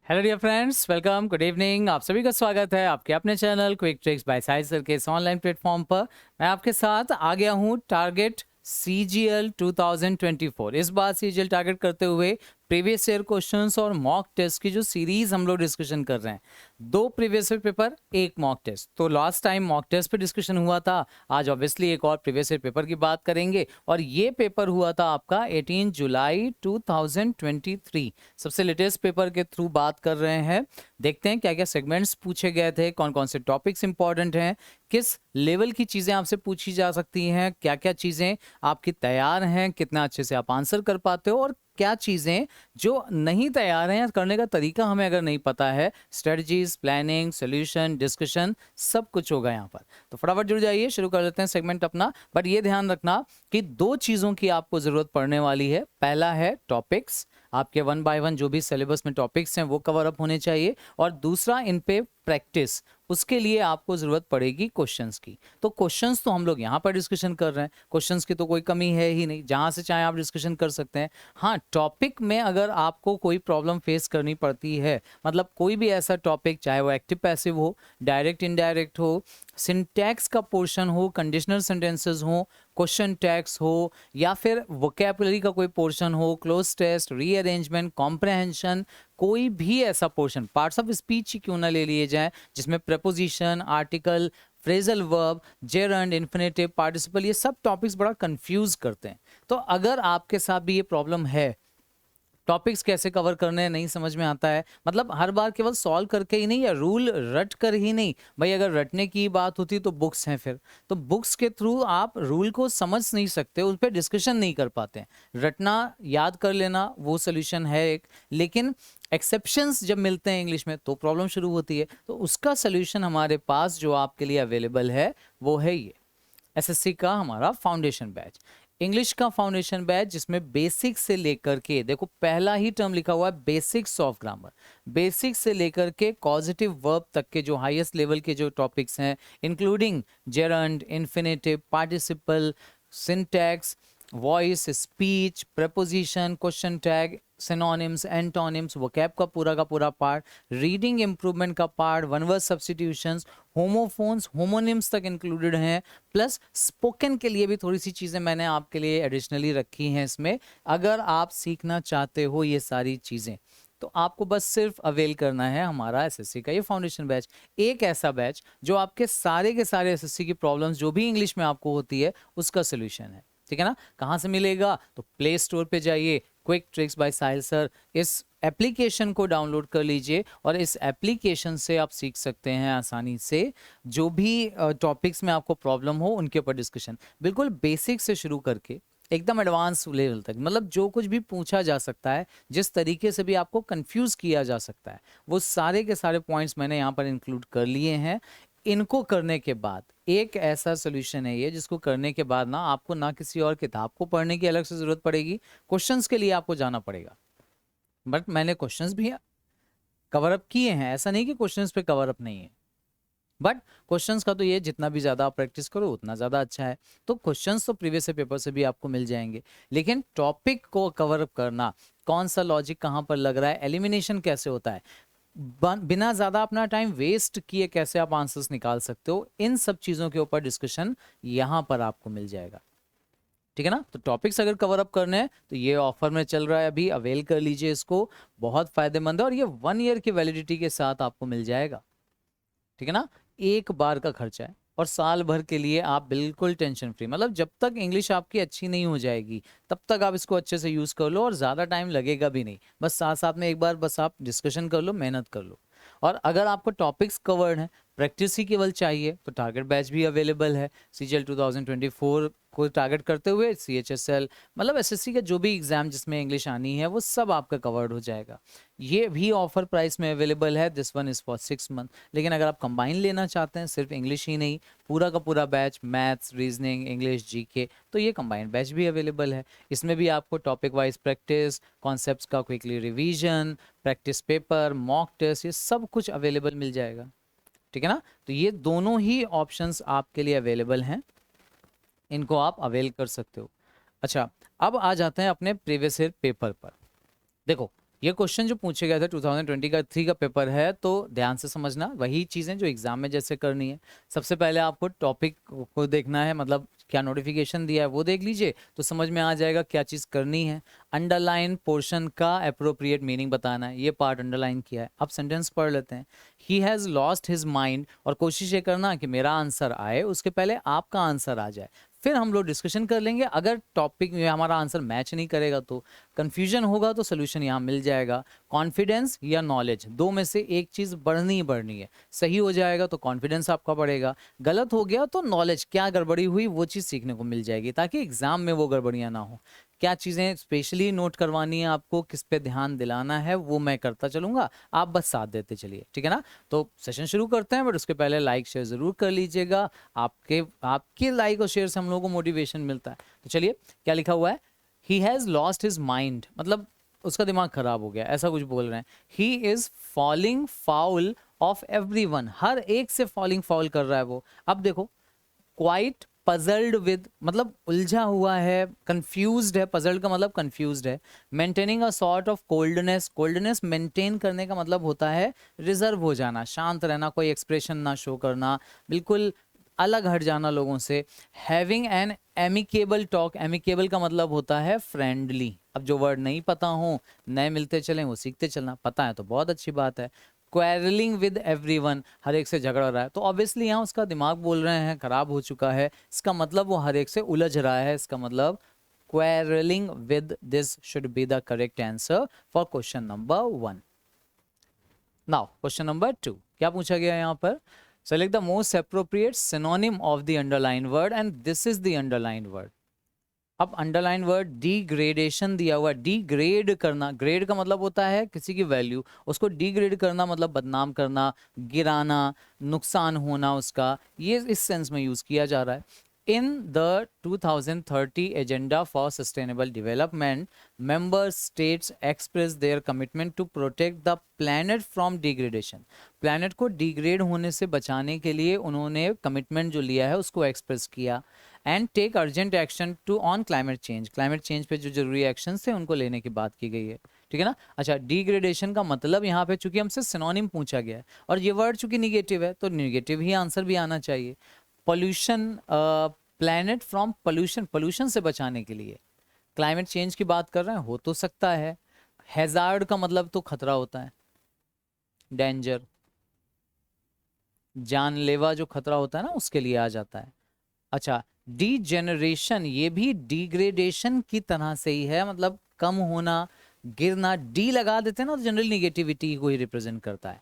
Hello dear friends, welcome, good evening. आप सभी का स्वागत है आपके अपने channel quick tricks by size sir के इस ऑनलाइन प्लेटफॉर्म पर। मैं आपके साथ आ गया हूँ टारगेट CGL 2024। इस बार CGL टारगेट करते हुए प्रीवियस ईयर क्वेश्चंस और मॉक टेस्ट की जो सीरीज हम लोग डिस्कशन कर रहे हैं, 2 previous year paper, 1 mock test. तो लास्ट टाइम मॉक टेस्ट पे डिस्कशन हुआ था, आज ऑब्वियसली एक और प्रीवियस ईयर पेपर की बात करेंगे। और ये पेपर हुआ था आपका 18 जुलाई 2023। सबसे लेटेस्ट पेपर के थ्रू बात कर रहे हैं। देखते हैं क्या क्या सेगमेंट्स पूछे गए थे, कौन कौन से टॉपिक्स इंपॉर्टेंट हैं, किस लेवल की चीज़ें आपसे पूछी जा सकती हैं, क्या क्या चीज़ें आपकी तैयार हैं, कितना अच्छे से आप आंसर कर पाते हो, और क्या चीज़ें जो नहीं तैयार हैं या करने का तरीका हमें अगर नहीं पता है, स्ट्रेटजीज, प्लानिंग, सोल्यूशन, डिस्कशन, सब कुछ होगा यहाँ पर। तो फटाफट जुड़ जाइए, शुरू कर लेते हैं सेगमेंट अपना। बट ये ध्यान रखना कि 2 चीज़ों की आपको ज़रूरत पड़ने वाली है। पहला है टॉपिक्स, आपके 1 बाय 1 जो भी सिलेबस में टॉपिक्स हैं वो कवर अप होने चाहिए, और दूसरा इन पे प्रैक्टिस। उसके लिए आपको जरूरत पड़ेगी क्वेश्चंस की। तो क्वेश्चंस तो हम लोग यहाँ पर डिस्कशन कर रहे हैं, क्वेश्चंस की तो कोई कमी है ही नहीं, जहाँ से चाहे आप डिस्कशन कर सकते हैं। हाँ, टॉपिक में अगर आपको कोई प्रॉब्लम फेस करनी पड़ती है, मतलब कोई भी ऐसा टॉपिक, चाहे वो एक्टिव पैसिव हो, डायरेक्ट इनडायरेक्ट हो, सिंटैक्स का पोर्शन हो, कंडीशनल सेंटेंसेस हो, क्वेश्चन टैग्स हो, या फिर वोकैबुलरी का कोई पोर्शन हो, क्लोज टेस्ट, रीअरेंजमेंट, कॉम्प्रहेंशन, कोई भी ऐसा पोर्शन, पार्ट्स ऑफ स्पीच ही क्यों ना ले लिए जाए, जिसमें preposition, article, phrasal verb, gerund, infinitive, participle, ये सब टॉपिक्स बड़ा कंफ्यूज करते हैं। तो अगर आपके साथ भी ये प्रॉब्लम है, टॉपिक्स कैसे कवर करने हैं नहीं समझ में आता है, मतलब हर बार केवल सॉल्व करके ही नहीं या रूल रट कर ही नहीं, भाई अगर रटने की बात होती तो बुक्स हैं, फिर तो बुक्स के थ्रू आप रूल को समझ नहीं सकते, उस पर डिस्कशन नहीं कर पाते हैं। रटना, याद कर लेना वो सोल्यूशन है एक, लेकिन एक्सेप्शंस जब मिलते हैं इंग्लिश में तो प्रॉब्लम शुरू होती है। तो उसका सोल्यूशन हमारे पास जो आपके लिए अवेलेबल है वो है ये SSC का हमारा फाउंडेशन बैच, इंग्लिश का फाउंडेशन बैच, जिसमें बेसिक से लेकर के, देखो पहला ही टर्म लिखा हुआ है बेसिक्स ऑफ ग्रामर, बेसिक से लेकर के कॉजेटिव वर्ब तक के जो हाईएस्ट लेवल के जो टॉपिक्स हैं, including gerund, infinitive, participle, syntax, voice, speech, preposition, question tag, synonyms, antonyms, vocab का पूरा पार्ट, रीडिंग इंप्रूवमेंट का part, one word substitutions, homophones, homonyms तक इंक्लूडेड हैं। प्लस स्पोकन के लिए भी थोड़ी सी चीज़ें मैंने आपके लिए एडिशनली रखी हैं इसमें। अगर आप सीखना चाहते हो ये सारी चीज़ें, तो आपको बस सिर्फ अवेल करना है हमारा SSC का ये फाउंडेशन बैच, एक ऐसा बैच जो आपके सारे के सारे SSC की प्रॉब्लम्स जो भी इंग्लिश में आपको होती है उसका सोल्यूशन है। ठीक है ना? कहाँ से मिलेगा? तो प्ले स्टोर पे जाइए, क्विक ट्रिक्स बाय साहिल सर, इस एप्लीकेशन को डाउनलोड कर लीजिए, और इस एप्लीकेशन से आप सीख सकते हैं आसानी से जो भी टॉपिक्स में आपको प्रॉब्लम हो उनके ऊपर डिस्कशन, बिल्कुल बेसिक से शुरू करके एकदम एडवांस लेवल तक, मतलब जो कुछ भी पूछा जा सकता है, जिस तरीके से भी आपको कंफ्यूज किया जा सकता है, वो सारे के सारे पॉइंट्स मैंने यहाँ पर इंक्लूड कर लिए हैं। इनको करने के बाद एक ऐसा सोल्यूशन है ये, जिसको करने के बाद ना आपको ना किसी और किताब को पढ़ने की अलग से जरूरत पड़ेगी, क्वेश्चंस के लिए आपको जाना पड़ेगा, बट मैंने क्वेश्चंस भी कवर अप किए हैं, ऐसा नहीं कि क्वेश्चंस पे कवर अप नहीं है, बट क्वेश्चंस का तो ये जितना भी ज़्यादा आप प्रैक्टिस करो उतना ज़्यादा अच्छा है। तो क्वेश्चंस तो प्रीवियस पेपर से भी आपको मिल जाएंगे, लेकिन टॉपिक को कवर अप करना, कौन सा लॉजिक कहाँ पर लग रहा है, एलिमिनेशन कैसे होता है, बिना ज़्यादा अपना टाइम वेस्ट किए कैसे आप आंसर्स निकाल सकते हो, इन सब चीज़ों के ऊपर डिस्कशन यहाँ पर आपको मिल जाएगा। ठीक है ना? तो टॉपिक्स अगर कवर अप करने हैं तो ये ऑफर में चल रहा है, अभी अवेल कर लीजिए इसको, बहुत फायदेमंद है, और ये 1 ईयर की वैलिडिटी के साथ आपको मिल जाएगा। ठीक है ना? एक बार का खर्चा है, और साल भर के लिए आप बिल्कुल टेंशन फ्री, मतलब जब तक इंग्लिश आपकी अच्छी नहीं हो जाएगी तब तक आप इसको अच्छे से यूज़ कर लो, और ज़्यादा टाइम लगेगा भी नहीं, बस साथ साथ में एक बार बस आप डिस्कशन कर लो, मेहनत कर लो। और अगर आपको टॉपिक्स कवर्ड हैं, प्रैक्टिस ही केवल चाहिए, तो टारगेट बैच भी अवेलेबल है। CGL 2024 को टारगेट करते हुए CHSL, मतलब SSC का जो भी एग्जाम जिसमें इंग्लिश आनी है वो सब आपका कवर्ड हो जाएगा। ये भी ऑफर प्राइस में अवेलेबल है, this one is for 6 month. लेकिन अगर आप कंबाइन लेना चाहते हैं, सिर्फ इंग्लिश ही नहीं, पूरा का पूरा batch, maths, reasoning, English, GK, तो ये कंबाइंड बैच भी अवेलेबल है। इसमें भी आपको टॉपिक वाइज प्रैक्टिस, कॉन्सेप्ट्स का quickly revision, practice paper, mock test, ये सब कुछ अवेलेबल मिल जाएगा। ठीक है ना? तो ये दोनों ही ऑप्शंस आपके लिए अवेलेबल हैं, इनको आप अवेल कर सकते हो। अच्छा, अब आ जाते हैं अपने प्रीवियस ईयर पेपर पर। देखो, ये क्वेश्चन जो पूछे गए थे 2020 का 3 का पेपर है, तो ध्यान से समझना, वही चीज़ें जो एग्जाम में जैसे करनी है। सबसे पहले आपको टॉपिक को देखना है, मतलब क्या नोटिफिकेशन दिया है वो देख लीजिए, तो समझ में आ जाएगा क्या चीज़ करनी है। अंडरलाइन पोर्शन का अप्रोप्रिएट मीनिंग बताना है, ये पार्ट अंडरलाइन किया है। अब सेंटेंस पढ़ लेते हैं। He has lost his mind, और कोशिश ये करना कि मेरा आंसर आए उसके पहले आपका आंसर आ जाए, फिर हम लोग डिस्कशन कर लेंगे। अगर टॉपिक में हमारा आंसर मैच नहीं करेगा तो कंफ्यूजन होगा, तो सोल्यूशन यहाँ मिल जाएगा। कॉन्फिडेंस या नॉलेज, दो में से एक चीज़ बढ़नी ही बढ़नी है। सही हो जाएगा तो कॉन्फिडेंस आपका बढ़ेगा, गलत हो गया तो नॉलेज, क्या गड़बड़ी हुई वो चीज़ सीखने को मिल जाएगी, ताकि एग्जाम में वो गड़बड़ियाँ ना हो। क्या चीज़ें स्पेशली नोट करवानी है आपको, किस पे ध्यान दिलाना है, वो मैं करता चलूंगा, आप बस साथ देते चलिए, ठीक है ना। तो सेशन शुरू करते हैं, बट उसके पहले लाइक शेयर ज़रूर कर लीजिएगा। आपके लाइक और शेयर से हम लोगों को मोटिवेशन मिलता है। तो चलिए, क्या लिखा हुआ है। He has lost his mind, मतलब उसका दिमाग खराब हो गया, ऐसा कुछ बोल रहे हैं। He is falling foul of everyone, हर एक से फॉलिंग फाउल कर रहा है वो। अब देखो, क्वाइट पजल्ड विद, मतलब उलझा हुआ है, कंफ्यूज्ड है, पजल्ड का मतलब कंफ्यूज्ड है। Maintaining a sort of coldness, coldness maintain करने का मतलब होता है रिजर्व हो जाना, शांत रहना, कोई एक्सप्रेशन ना शो करना, बिल्कुल अलग हट जाना लोगों से। Having an amicable talk, amicable का मतलब होता है फ्रेंडली। अब जो वर्ड नहीं पता हो, नए मिलते चलें, वो सीखते चलना, पता है तो बहुत अच्छी बात है। क्वेरलिंग विद एवरीवन, हर एक से झगड़ रहा है, तो ऑब्वियसली यहाँ उसका दिमाग बोल रहे हैं खराब हो चुका है, इसका मतलब वो हर एक से उलझ रहा है, इसका मतलब quarreling with, this should be the correct answer for question number 1. Now question number 2, क्या पूछा गया यहाँ पर। Select the most appropriate synonym of the underlined word, and this is the underlined word. अब अंडरलाइन वर्ड डिग्रेडेशन दिया हुआ है, degrade करना, ग्रेड का मतलब होता है किसी की वैल्यू, उसको डिग्रेड करना मतलब बदनाम करना, गिराना, नुकसान होना उसका, ये इस सेंस में यूज किया जा रहा है। In the 2030 agenda for sustainable development, member states express their commitment to protect the planet from degradation. planet को डिग्रेड होने से बचाने के लिए उन्होंने कमिटमेंट जो लिया है उसको एक्सप्रेस किया। And take urgent action to on climate change, climate change पे जो जरूरी एक्शन थे उनको लेने की बात की गई है, ठीक है ना। अच्छा, डिग्रेडेशन का मतलब यहाँ पे चूंकि हमसे सिनोनिम पूछा गया है, और ये वर्ड चूंकि निगेटिव है तो निगेटिव ही आंसर भी आना चाहिए। Pollution, planet from pollution, pollution से बचाने के लिए क्लाइमेट चेंज की बात कर रहे हैं, हो तो सकता है। हैजार्ड का मतलब तो खतरा होता है, डेंजर, जानलेवा जो खतरा होता है ना, उसके लिए आ जाता है। अच्छा, डीजेनरेशन, ये भी डिग्रेडेशन की तरह से ही है, मतलब कम होना, गिरना, डी लगा देते हैं ना तो जनरल निगेटिविटी को ही रिप्रेजेंट करता है।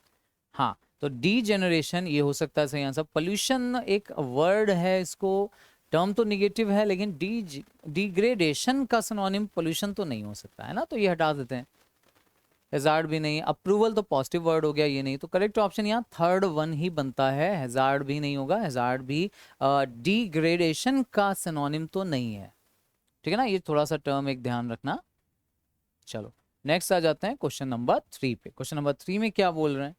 हाँ, तो डीजेनरेशन ये हो सकता है सही आंसर। पोल्यूशन एक वर्ड है, इसको टर्म तो निगेटिव है, लेकिन डिग्रेडेशन का सिनोनिम पोल्यूशन तो नहीं हो सकता है ना, तो ये हटा देते हैं। हेजार्ड भी नहीं, अप्रूवल तो पॉजिटिव वर्ड हो गया, ये नहीं, तो करेक्ट ऑप्शन यहाँ थर्ड वन ही बनता है। हेजार्ड भी नहीं होगा, हेजार्ड भी डिग्रेडेशन का सिनोनिम तो नहीं है, ठीक है ना। ये थोड़ा सा टर्म एक ध्यान रखना। चलो नेक्स्ट आ जाते हैं क्वेश्चन नंबर 3 पे। क्वेश्चन नंबर 3 में क्या बोल रहे हैं,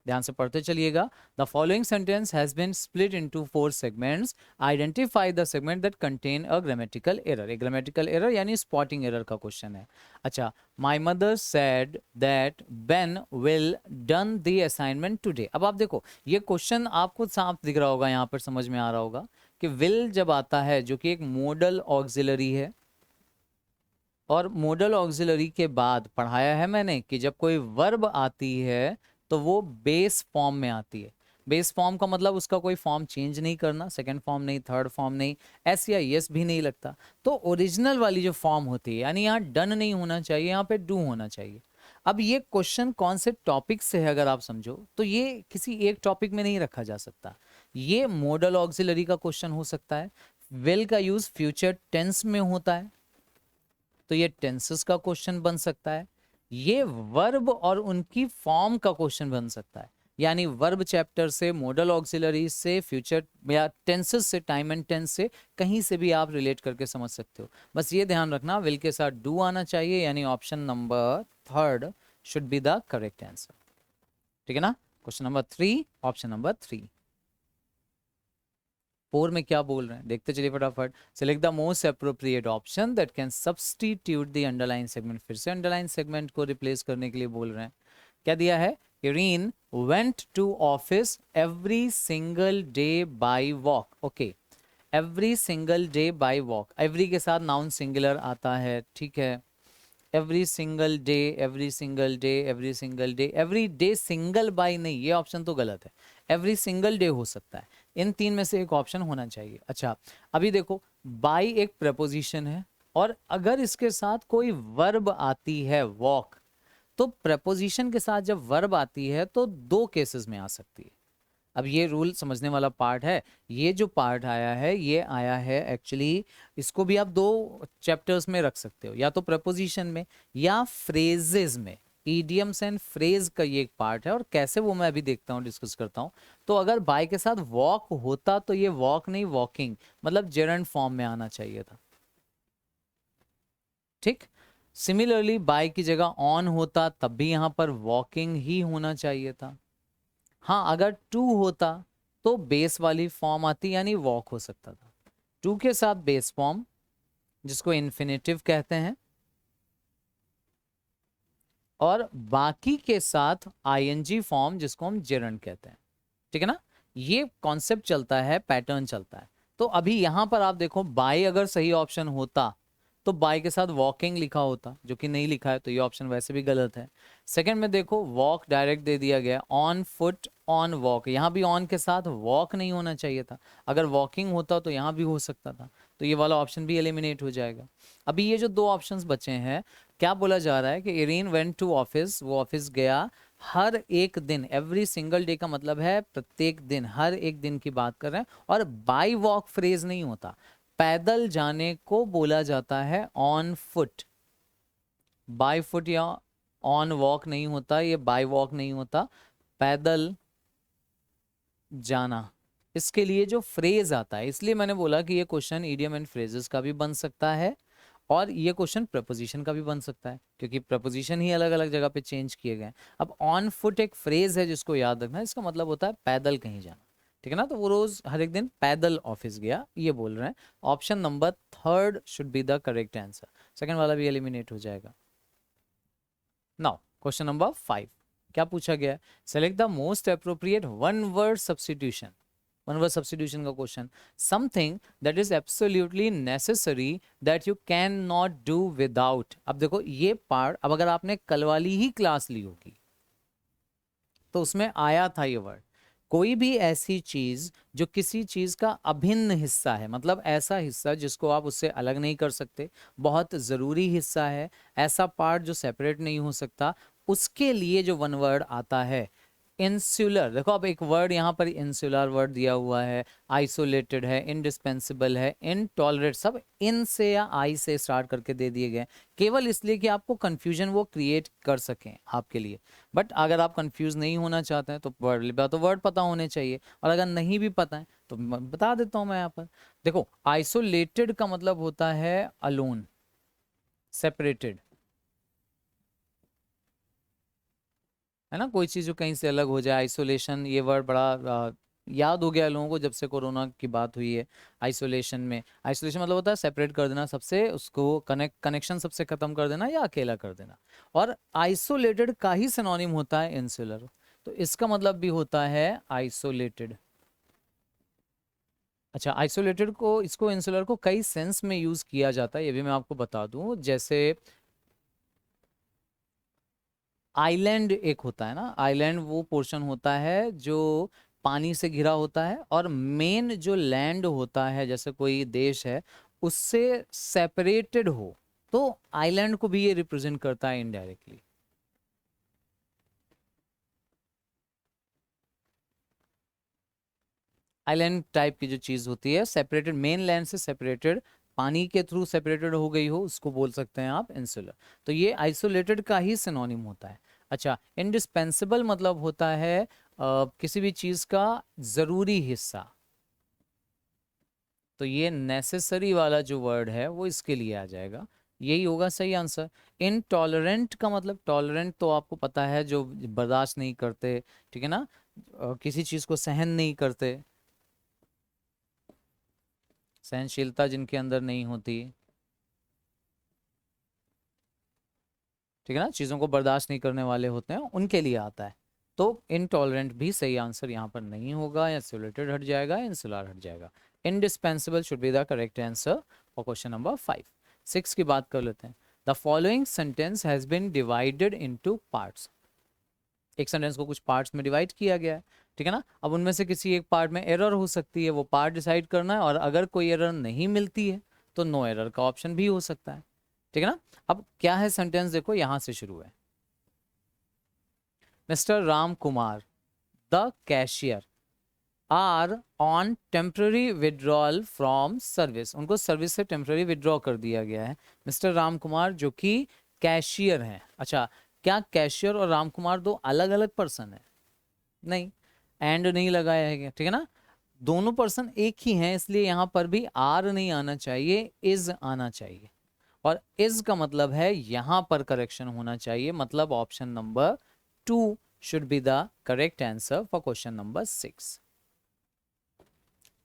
ध्यान से पढ़ते चलिएगा। The following sentence has been split into 4 segments, identify the segment that contain a grammatical error. एक ग्रामेटिकल एरर यानी स्पॉटिंग एरर का क्वेश्चन है। अच्छा, my mother said that Ben will done the assignment today. अब आप देखो, ये question आपको साफ दिख रहा होगा, यहाँ पर समझ में आ रहा होगा कि विल जब आता है, जो कि एक मोडल ऑक्सिलरी है, और मोडल ऑक्सिलरी के बाद पढ़ाया है मैंने कि जब कोई वर्ब आती है तो वो बेस फॉर्म में आती है। बेस फॉर्म का मतलब उसका कोई फॉर्म चेंज नहीं करना, सेकंड फॉर्म नहीं, थर्ड फॉर्म नहीं, एस या यस भी नहीं लगता, तो ओरिजिनल वाली जो फॉर्म होती है, यानी यहाँ डन नहीं होना चाहिए, यहाँ पे डू होना चाहिए। अब ये क्वेश्चन कौन से टॉपिक से है अगर आप समझो, तो ये किसी एक टॉपिक में नहीं रखा जा सकता। ये मॉडल ऑक्सिलरी का क्वेश्चन हो सकता है, विल का यूज फ्यूचर टेंस में होता है तो ये टेंसेस का क्वेश्चन बन सकता है, ये वर्ब और उनकी फॉर्म का क्वेश्चन बन सकता है, यानी वर्ब चैप्टर से, मॉडल ऑक्सिलरी से, फ्यूचर या टेंसेस से, टाइम एंड टेंस से, कहीं से भी आप रिलेट करके समझ सकते हो। बस ये ध्यान रखना, विल के साथ डू आना चाहिए, यानी option number third should be the correct answer, ठीक है ना। Question number 3, option number 3। 4 में क्या बोल रहे हैं देखते चलिए फटाफट। Select the most appropriate option that can substitute the underline segment. फिर से अंडरलाइन सेगमेंट को रिप्लेस करने के लिए बोल रहे हैं। क्या दिया है, Irene went to office every single day by walk. Okay, every single day by walk, every के साथ नाउन सिंगुलर आता है, ठीक है। Every single day, every single day, every single day, every day single by नहीं, ये option तो गलत है। एवरी सिंगल डे हो सकता है, इन तीन में से एक ऑप्शन होना चाहिए। अच्छा, अभी देखो बाय एक प्रपोजिशन है और अगर इसके साथ कोई वर्ब आती है वॉक, तो प्रपोजिशन के साथ जब वर्ब आती है तो दो केसेस में आ सकती है। अब ये रूल समझने वाला पार्ट है। ये जो पार्ट आया है ये आया है एक्चुअली, इसको भी आप दो चैप्टर्स में रख सकते हो, या तो प्रपोजिशन में या फ्रेजेस में। ईडियम्स एंड फ्रेज का ये एक पार्ट है और कैसे वो मैं अभी देखता हूँ, डिस्कस करता हूँ। तो अगर बाय के साथ वॉक होता तो ये वॉक नहीं वॉकिंग, मतलब जेरंड फॉर्म में आना चाहिए था, ठीक। सिमिलरली बाय की जगह ऑन होता तब भी यहां पर वॉकिंग ही होना चाहिए था। हाँ, अगर टू होता तो बेस वाली फॉर्म आती, यानी वॉक हो सकता था। टू के साथ बेस फॉर्म जिसको इन्फिनेटिव कहते हैं, और बाकी के साथ आईएनजी फॉर्म जिसको हम जेरंड कहते हैं, ठीक है ना। ये कॉन्सेप्ट चलता है, पैटर्न चलता है। तो अभी यहां पर आप देखो बाय अगर सही ऑप्शन होता तो बाय के साथ वॉकिंग लिखा होता, जो कि नहीं लिखा है, तो ये ऑप्शन वैसे भी गलत है। सेकंड में देखो वॉक डायरेक्ट दे दिया गया, ऑन फुट, ऑन वॉक, यहाँ भी ऑन के साथ वॉक नहीं होना चाहिए था। अगर वॉकिंग होता तो यहाँ भी हो सकता था, तो ये वाला ऑप्शन भी एलिमिनेट हो जाएगा। अभी ये जो दो ऑप्शंस बचे हैं, क्या बोला जा रहा है कि इरीन वेंट टू ऑफिस, वो ऑफिस गया हर एक दिन। एवरी सिंगल डे का मतलब है प्रत्येक दिन, हर एक दिन की बात कर रहे हैं। और बाय वॉक फ्रेज नहीं होता, पैदल जाने को बोला जाता है ऑन फुट। बाय फुट या ऑन वॉक नहीं होता, ये बाय वॉक नहीं होता, पैदल जाना। इसके लिए जो फ्रेज आता है, इसलिए मैंने बोला कि ये क्वेश्चन इडियम एंड फ्रेजेस का भी बन सकता है और ये क्वेश्चन प्रपोजिशन का भी बन सकता है, क्योंकि प्रपोजिशन ही अलग अलग जगह पे चेंज किए गए। अब ऑन फुट एक फ्रेज है जिसको याद रखना है, इसका मतलब होता है पैदल कहीं जाना, ठीक है ना। तो वो रोज हर एक दिन पैदल ऑफिस गया, ये बोल रहे हैं। Option number third should be the correct answer. Second वाला भी एलिमिनेट हो जाएगा। नाउ क्वेश्चन नंबर 5, क्या पूछा गया है, select the most appropriate one word substitution. One word substitution का question, something that is absolutely necessary that you can not do without. अब देखो ये पार्ट, अब अगर आपने कल वाली ही क्लास ली होगी तो उसमें आया था ये वर्ड। कोई भी ऐसी चीज जो किसी चीज का अभिन्न हिस्सा है, मतलब ऐसा हिस्सा जिसको आप उससे अलग नहीं कर सकते, बहुत जरूरी हिस्सा है, ऐसा पार्ट जो सेपरेट नहीं हो सकता, उसके लिए जो वन वर्ड आता है इंसुलर। देखो अब एक वर्ड यहाँ पर इंसुलर वर्ड दिया हुआ है, आइसोलेटेड है, इंडिस्पेंसिबल है, इनटॉलरेट, सब इन से या आई से स्टार्ट करके दे दिए गए, केवल इसलिए कि आपको कंफ्यूजन वो क्रिएट कर सकें आपके लिए। बट अगर आप कंफ्यूज नहीं होना चाहते हैं तो वर्ड पता होने चाहिए, और अगर नहीं भी पता है तो बता देता हूं मैं यहाँ पर। देखो आइसोलेटेड का मतलब होता है अलोन, सेपरेटेड, है ना, कोई चीज जो कहीं से अलग हो जाए। आइसोलेशन ये वर्ड बड़ा याद हो गया लोगों को जब से कोरोना की बात हुई है। आइसोलेशन में, आइसोलेशन मतलब होता है सेपरेट कर देना सबसे, उसको कनेक्शन सबसे खत्म कर देना या अकेला कर देना। और आइसोलेटेड का ही सिनोनिम होता है इंसुलर, तो इसका मतलब भी होता है आइसोलेटेड। अच्छा, आइसोलेटेड को, इसको इंसुलर को कई सेंस में यूज किया जाता है, ये भी मैं आपको बता दूं। जैसे आइलैंड एक होता है ना, आइलैंड वो पोर्शन होता है जो पानी से घिरा होता है, और मेन जो लैंड होता है जैसे कोई देश है उससे सेपरेटेड हो, तो आइलैंड को भी ये रिप्रेजेंट करता है इनडायरेक्टली। आइलैंड टाइप की जो चीज होती है, सेपरेटेड, मेन लैंड से सेपरेटेड, पानी के थ्रू सेपरेटेड हो गई हो, उसको बोल सकते हैं आप इंसुलर। तो ये आइसोलेटेड का ही सिनोनिम होता है। अच्छा, इंडिस्पेंसिबल मतलब होता है किसी भी चीज का जरूरी हिस्सा, तो ये नेसेसरी वाला जो वर्ड है वो इसके लिए आ जाएगा, यही होगा सही आंसर। इनटॉलरेंट का मतलब, टॉलरेंट तो आपको पता है जो बर्दाश्त नहीं करते, ठीक है ना, किसी चीज को सहन नहीं करते। सहनशीलता जिनके अंदर नहीं होती, ठीक है ना, चीज़ों को बर्दाश्त नहीं करने वाले होते हैं, उनके लिए आता है। तो इनटॉलरेंट भी सही आंसर यहाँ पर नहीं होगा, या सिलेटेड हट जाएगा, इंसुलर हट जाएगा। Indispensable should be the correct answer for question number 5। 6 की बात कर लेते हैं। The following sentence has been divided into parts. एक सेंटेंस को कुछ पार्ट्स में डिवाइड किया गया है, ठीक है ना। अब उनमें से किसी एक पार्ट में एरर हो सकती है, वो पार्ट डिसाइड करना है, और अगर कोई एरर नहीं मिलती है तो नो एरर का ऑप्शन भी हो सकता है, ठीक है ना। अब क्या है सेंटेंस, देखो यहां से शुरू है। Mister Ram Kumar the cashier are on temporary withdrawal from service. उनको सर्विस से टेम्पररी विड्रॉ कर दिया गया है। मिस्टर राम कुमार जो कि कैशियर हैं। अच्छा, क्या कैशियर और राम कुमार दो अलग अलग पर्सन है? नहीं, एंड नहीं लगाया है, ठीक है ना, दोनों पर्सन एक ही हैं, इसलिए यहां पर भी आर नहीं आना चाहिए, इज आना चाहिए। और इज का मतलब है यहां पर करेक्शन होना चाहिए, मतलब option number 2 should be the correct answer for question number 6।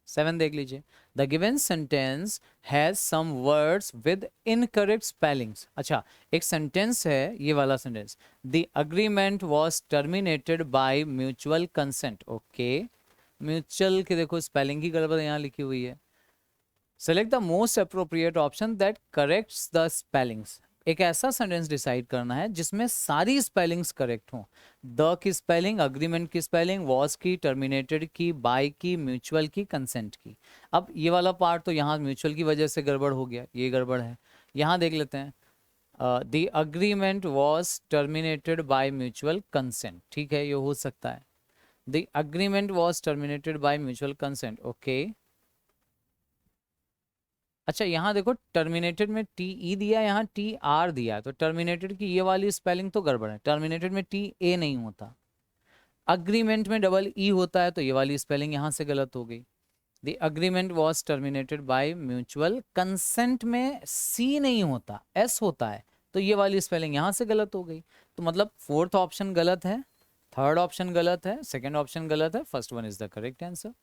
7 देख लीजिए। The given sentence has some words with incorrect spellings. अच्छा, एक सेंटेंस है ये वाला sentence, the agreement was terminated by mutual consent. Okay, mutual की देखो स्पेलिंग की गड़बड़ यहाँ लिखी हुई है। Select the most appropriate option that corrects the spellings. एक ऐसा सेंटेंस डिसाइड करना है जिसमें सारी स्पेलिंग्स करेक्ट हों। द की स्पेलिंग, अग्रीमेंट की स्पेलिंग, वॉज की, टर्मिनेटेड की, बाय की, म्यूचुअल की, कंसेंट की। अब ये वाला पार्ट तो यहाँ म्यूचुअल की वजह से गड़बड़ हो गया, ये गड़बड़ है। यहाँ देख लेते हैं, the agreement was terminated by mutual consent, ठीक है, ये हो सकता है। The agreement was terminated by mutual consent, okay. अच्छा, यहाँ देखो टर्मिनेटेड में टी ई दिया, यहाँ टी आर दिया, तो टर्मिनेटेड की ये वाली स्पेलिंग तो गड़बड़ है। टर्मिनेटेड में टी ए नहीं होता, अग्रीमेंट में डबल ई होता है, तो ये वाली स्पेलिंग यहाँ से गलत हो गई। The agreement was terminated by mutual consent में सी नहीं होता, एस होता है, तो ये वाली स्पेलिंग यहाँ से गलत हो गई। तो मतलब फोर्थ ऑप्शन गलत है, थर्ड ऑप्शन गलत है, सेकेंड ऑप्शन गलत है, first one is the correct answer.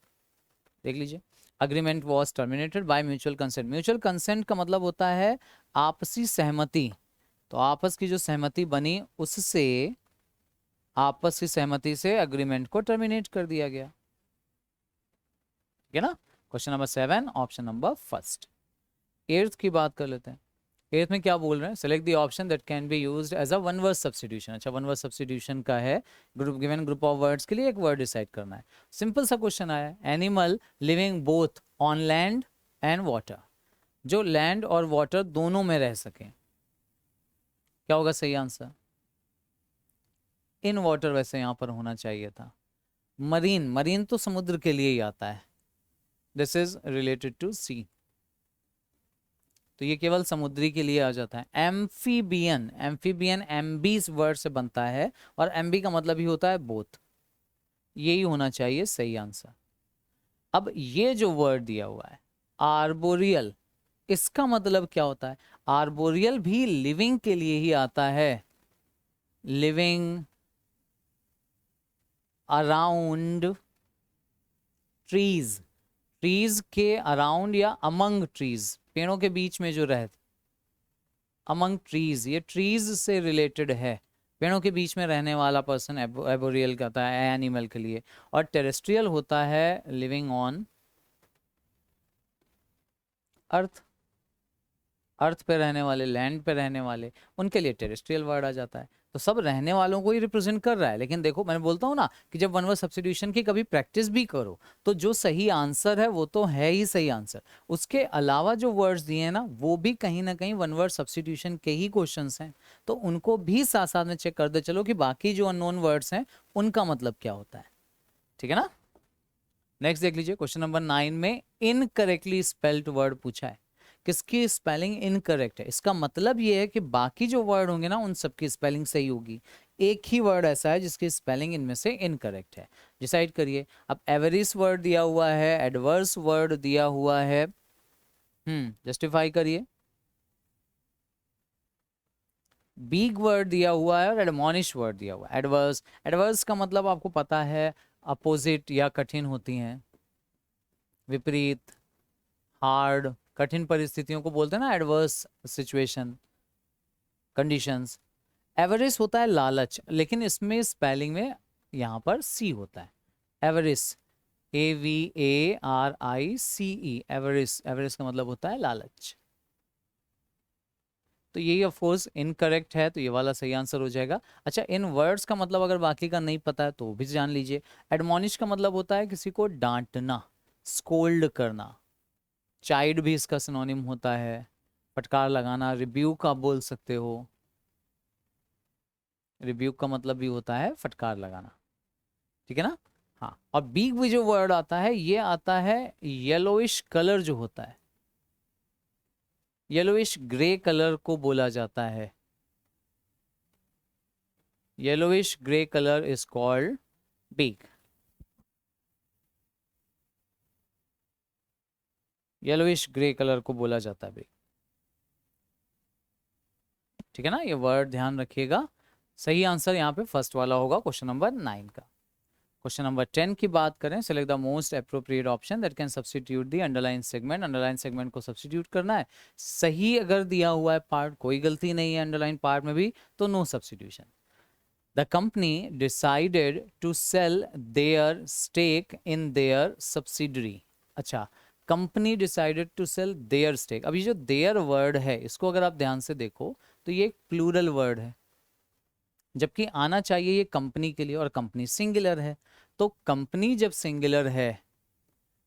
देख लीजिए, agreement was terminated by mutual consent. Mutual consent का मतलब होता है आपसी सहमति, तो आपस की जो सहमति बनी उससे, आपस की सहमति से अग्रीमेंट को टर्मिनेट कर दिया गया, ठीक है ना। Question number 7 option number first. 8th की बात कर लेते हैं। 8th में क्या बोल रहे हैं, select the option that can be used as a one word substitution. अच्छा, वन वर्ड सब्स्टिट्यूशन का है, group given group of words के लिए एक वर्ड डिसाइड करना है। सिंपल सा क्वेश्चन आया है, animal living both on land and water, जो लैंड और वाटर दोनों में रह सके, क्या होगा सही आंसर? इन वाटर वैसे यहां पर होना चाहिए था। मरीन, मरीन तो समुद्र के लिए ही आता है, दिस इज रिलेटेड टू सी, तो ये केवल समुद्री के लिए आ जाता है। एम्फीबियन, एम्फीबियन एम्बी वर्ड से बनता है, और एम्बी का मतलब ही होता है बोथ, यही होना चाहिए सही आंसर। अब ये जो वर्ड दिया हुआ है आर्बोरियल, इसका मतलब क्या होता है? आर्बोरियल भी लिविंग के लिए ही आता है, लिविंग अराउंड ट्रीज, ट्रीज के अराउंड या अमंग ट्रीज, पेड़ों के बीच में जो रहते, अमंग ट्रीज, ये ट्रीज से रिलेटेड है, पेड़ों के बीच में रहने वाला पर्सन एबोरियल कहता है एनिमल के लिए। और टेरेस्ट्रियल होता है लिविंग ऑन अर्थ, अर्थ पे रहने वाले, लैंड पे रहने वाले, उनके लिए टेरेस्ट्रियल वर्ड आ जाता है। तो सब रहने वालों को ही रिप्रेजेंट कर रहा है। लेकिन देखो, मैंने बोलता हूँ ना कि जब वन वर्ड सब्स्टिट्यूशन की कभी प्रैक्टिस भी करो तो जो सही आंसर है वो तो है ही सही आंसर, उसके अलावा जो वर्ड्स दिए हैं ना वो भी कहीं ना कहीं वन वर्ड सब्स्टिट्यूशन के ही क्वेश्चंस हैं, तो उनको भी साथ साथ में चेक कर दे चलो कि बाकी जो अननोन वर्ड्स हैं उनका मतलब क्या होता है, ठीक है ना। नेक्स्ट देख लीजिए, क्वेश्चन नंबर 9 में इनकरेक्टली स्पेल्ड वर्ड पूछा है, किसकी स्पेलिंग इनकरेक्ट है। इसका मतलब ये है कि बाकी जो वर्ड होंगे ना उन सबकी स्पेलिंग सही होगी, एक ही वर्ड ऐसा है जिसकी स्पेलिंग इनमें से इनकरेक्ट है। डिसाइड करिए। अब एवरिस वर्ड दिया हुआ है, एडवर्स वर्ड दिया हुआ है, जस्टिफाई करिए। बिग वर्ड दिया हुआ है और एडमोनिश वर्ड दिया हुआ है। एडवर्स, एडवर्स का मतलब आपको पता है अपोजिट या कठिन होती हैं, विपरीत, हार्ड, कठिन परिस्थितियों को बोलते हैं ना, एडवर्स सिचुएशन, कंडीशंस। एवरिस होता है लालच, लेकिन इसमें स्पेलिंग में यहाँ पर सी होता है, एवरिस, AVARICE, एवरिस, एवरिस का मतलब होता है लालच। तो यही ऑफ कोर्स इनकरेक्ट है, तो ये वाला सही आंसर हो जाएगा। अच्छा, इन वर्ड्स का मतलब अगर बाकी का नहीं पता है तो भी जान लीजिए। एडमोनिश का मतलब होता है किसी को डांटना, स्कोल्ड करना। चाइड भी इसका सिनोनिम होता है, फटकार लगाना। रिब्यूक आप बोल सकते हो, रिब्यूक का मतलब भी होता है फटकार लगाना, ठीक है ना। हाँ, और बीक भी जो वर्ड आता है ये आता है येलोइश कलर जो होता है, येलोइश ग्रे कलर को बोला जाता है। Yellowish grey colour is called beige. Yellowish grey colour को बोला जाता है बीक, ठीक है ना। ये वर्ड ध्यान रखिएगा। सही आंसर यहाँ पे फर्स्ट वाला होगा, क्वेश्चन नंबर 9 का। क्वेश्चन नंबर 10 की बात करें, select the most appropriate option that can substitute the underline segment. Underline segment को सब्स्टिट्यूट करना है। सही अगर दिया हुआ है पार्ट, कोई गलती नहीं है अंडरलाइन पार्ट में भी, तो no substitution. The company decided to sell their stake in their subsidiary. अच्छा, company decided to sell their stake. अब ये जो देयर वर्ड है, इसको अगर आप ध्यान से देखो तो ये एक प्लूरल वर्ड है, जबकि आना चाहिए ये कंपनी के लिए, और कंपनी सिंगुलर है। तो कंपनी जब सिंगुलर है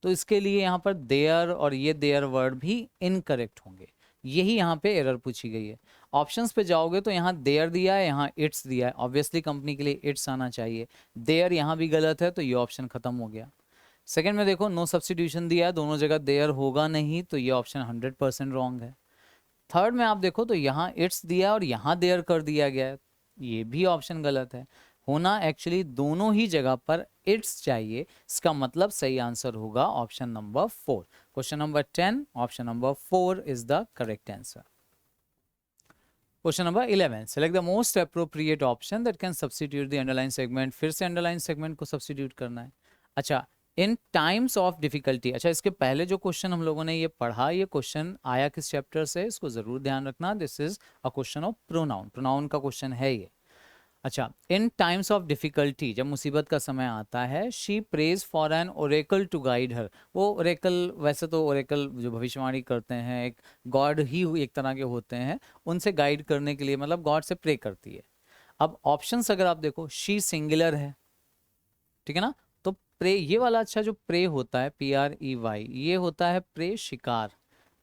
तो इसके लिए यहाँ पर देयर और ये देयर वर्ड भी इनकरेक्ट होंगे। यही यहाँ पे एरर पूछी गई है। ऑप्शंस पे जाओगे तो यहाँ देयर दिया है, यहाँ इट्स दिया है, ऑब्वियसली कंपनी के लिए इट्स आना चाहिए। देयर यहाँ भी गलत है, तो ये ऑप्शन खत्म हो गया। सेकंड में देखो, नो सब्स्टिट्यूशन दिया है, दोनों जगह देयर होगा नहीं, तो ये ऑप्शन 100% रॉन्ग है। थर्ड में आप देखो तो यहाँ इट्स दिया और यहाँ देयर कर दिया गया है, ये भी ऑप्शन गलत है। होना एक्चुअली दोनों ही जगह पर इट्स चाहिए, इसका मतलब सही आंसर होगा option number 4। Question number 10, option number 4 is the correct answer. Question number 11, select the most appropriate option that can substitute the underline segment. फिर से अंडरलाइन सेगमेंट को सब्स्टिट्यूट करना है। अच्छा, इन टाइम्स ऑफ डिफिकल्टी। अच्छा, इसके पहले जो क्वेश्चन हम लोगों ने ये पढ़ा, ये क्वेश्चन आया किस चैप्टर से, इसको जरूर ध्यान रखना। This is a question of pronoun, pronoun का क्वेश्चन है ये। अच्छा, इन टाइम्स ऑफ डिफिकल्टी, जब मुसीबत का समय आता है, she prays for an oracle to guide her. वो ओरेकल, वैसे तो ओरेकल जो भविष्यवाणी करते हैं एक गॉड ही एक तरह के होते हैं, उनसे गाइड करने के लिए मतलब गॉड से प्रे करती है। अब ऑप्शंस अगर आप देखो, शी सिंगुलर है, ठीक है ना, तो प्रे ये वाला, अच्छा जो प्रे होता है PREY, ये होता है प्रे शिकार,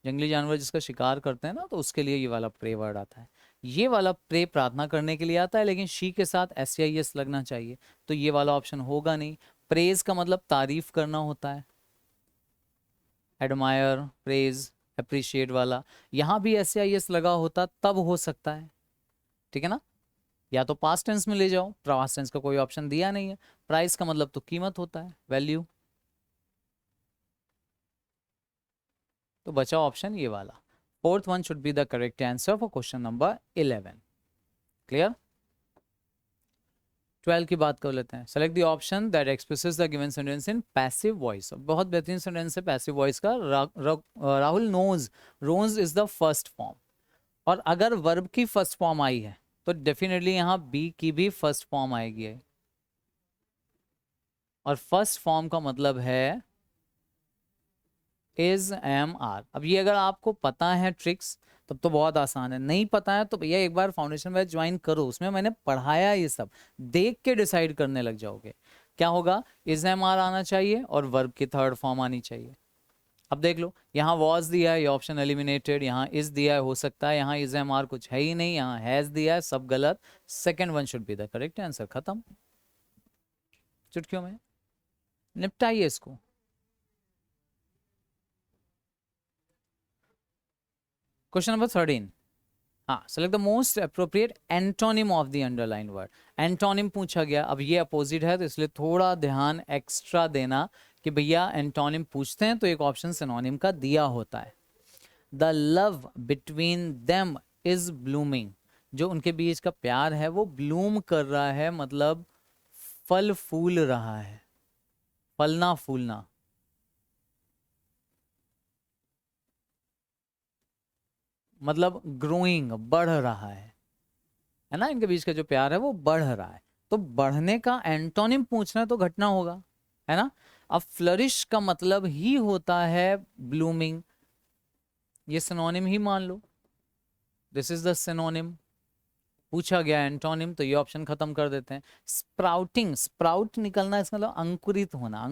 जंगली जानवर जिसका शिकार करते हैं ना, तो उसके लिए ये वाला प्रे वर्ड आता है। ये वाला प्रे प्रार्थना करने के लिए आता है, लेकिन शी के साथ SCIS लगना चाहिए, तो ये वाला ऑप्शन होगा नहीं। प्रेज का मतलब तारीफ करना होता है, एडमायर, प्रेज, अप्रिशिएट वाला। यहाँ भी SCIS लगा होता तब हो सकता है, ठीक है ना। या तो पास्ट टेंस में ले जाओ, पास्ट टेंस का कोई ऑप्शन दिया नहीं है। प्राइस का मतलब तो कीमत होता है, वैल्यू, तो बचा ऑप्शन ये वाला। Fourth one should be the correct answer for question number 11। Clear. 12 की बात कर लेते हैं। Select the option that expresses the given sentence in passive voice. बहुत बेहतरीन सेंटेंस है पैसिव वॉइस का। Rahul knows, rose is the first form, और अगर वर्ब की फर्स्ट फॉर्म आई है तो डेफिनेटली यहाँ बी की भी फर्स्ट फॉर्म आएगी, और फर्स्ट फॉर्म का मतलब है इज MR। अब ये अगर आपको पता है ट्रिक्स तब तो बहुत आसान है, नहीं पता है तो भैया एक बार फाउंडेशन बैच ज्वाइन करो, उसमें मैंने पढ़ाया, ये सब देख के डिसाइड करने लग जाओगे। क्या होगा, इज MR आना चाहिए और वर्ब की थर्ड फॉर्म आनी चाहिए। अब देख लो, यहाँ वॉज दिया है, ये ऑप्शन एलिमिनेटेड। यहाँ इज दिया है, हो सकता है यहाँ इज MR कुछ है ही नहीं, यहाँ हैज दिया है, सब गलत। Second one should be the correct answer. खत्म, चुटकियों में निपटाइए इसको। क्वेश्चन नंबर 13, हाँ, select the most appropriate antonym of the underline word. Antonym पूछा गया, अब ये अपोजिट है तो इसलिए थोड़ा ध्यान एक्स्ट्रा देना कि भैया एंटोनिम पूछते हैं तो एक ऑप्शन सिनोनिम का दिया होता है। The love between them is blooming, जो उनके बीच का प्यार है वो ब्लूम कर रहा है, मतलब फल फूल रहा है, फलना फूलना। मतलब ग्रोइंग, बढ़ रहा है ना, इनके बीच का जो प्यार है वो बढ़ रहा है। तो बढ़ने का एंटोनिम पूछना है तो घटना होगा, है ना। अब फ्लरिश का मतलब ही होता है ब्लूमिंग, ये सिनोनिम ही मान लो, दिस इज द सिनोनिम। पूछा गया एंटोनिम तो ये ऑप्शन खत्म कर देते हैं। स्प्राउटिंग, स्प्राउट निकलना, इसका मतलब अंकुरित होना,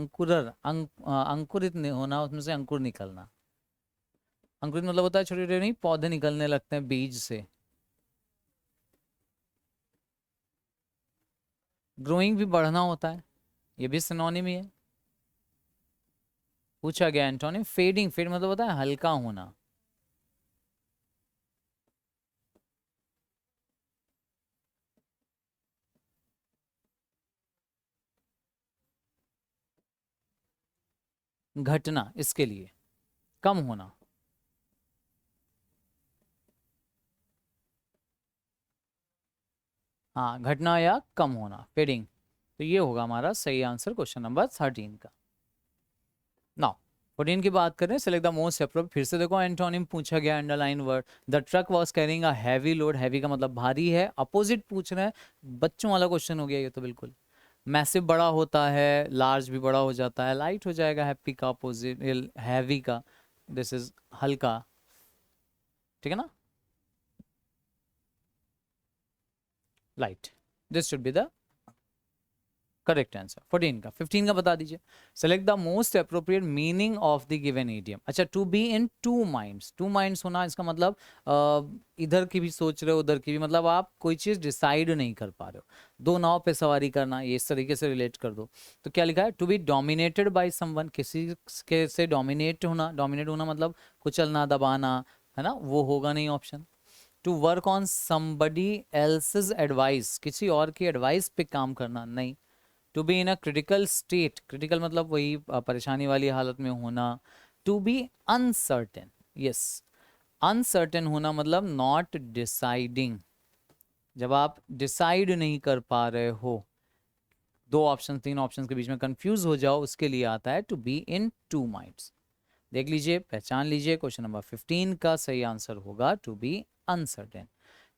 अंकुरित नहीं होना, उसमें से अंकुर निकलना। अंकुरित मतलब होता है छोटे छोटे नहीं पौधे निकलने लगते हैं बीज से। ग्रोइंग भी बढ़ना होता है, ये भी सिनोनिम ही है। पूछा गया एंटोनिम फेडिंग, फेड मतलब होता है हल्का होना। घटना, इसके लिए कम होना। हाँ, घटना या कम होना, फेडिंग। तो ये होगा हमारा सही आंसर क्वेश्चन नंबर 13 का। नाउ 14 की बात करें, सेलेक्ट द मोस्ट अप्रोप्रिएट। फिर से देखो एंटोनिम पूछा गया, underline word. The truck was carrying a heavy load, heavy का मतलब भारी है, अपोजिट पूछ रहे हैं, बच्चों वाला क्वेश्चन हो गया ये तो बिल्कुल। मैसिव बड़ा होता है, लार्ज भी बड़ा हो जाता है, लाइट हो जाएगा हैप्पी का अपोजिट, हैवी का दिस इज हल्का, ठीक है ना, light. This should be the correct answer 14 का। 15 का बता दीजिए, select the most appropriate meaning of the given idiom. अच्छा, to be in two minds, two minds होना, इसका मतलब इधर की भी सोच रहे हो उधर की भी, मतलब आप कोई चीज डिसाइड नहीं कर पा रहे हो। दो नाव पे सवारी करना, ये इस तरीके से रिलेट कर दो। तो क्या लिखा है, to be dominated by someone, किसी के से डोमिनेट होना, डोमिनेट होना मतलब कुचलना, दबाना, है ना, वो होगा नहीं option. To work on somebody else's advice, किसी और की एडवाइस पे काम करना, नहीं। To be in a critical state, critical मतलब वही परेशानी वाली हालत में होना। To be uncertain, yes, uncertain होना मतलब नॉट डिसाइडिंग, जब आप डिसाइड नहीं कर पा रहे हो, दो ऑप्शन तीन ऑप्शन के बीच में कंफ्यूज हो जाओ, उसके लिए आता है to be in two minds. देख लीजिए, पहचान लीजिए, क्वेश्चन नंबर 15 का सही आंसर होगा टू बी अनसर्टेन।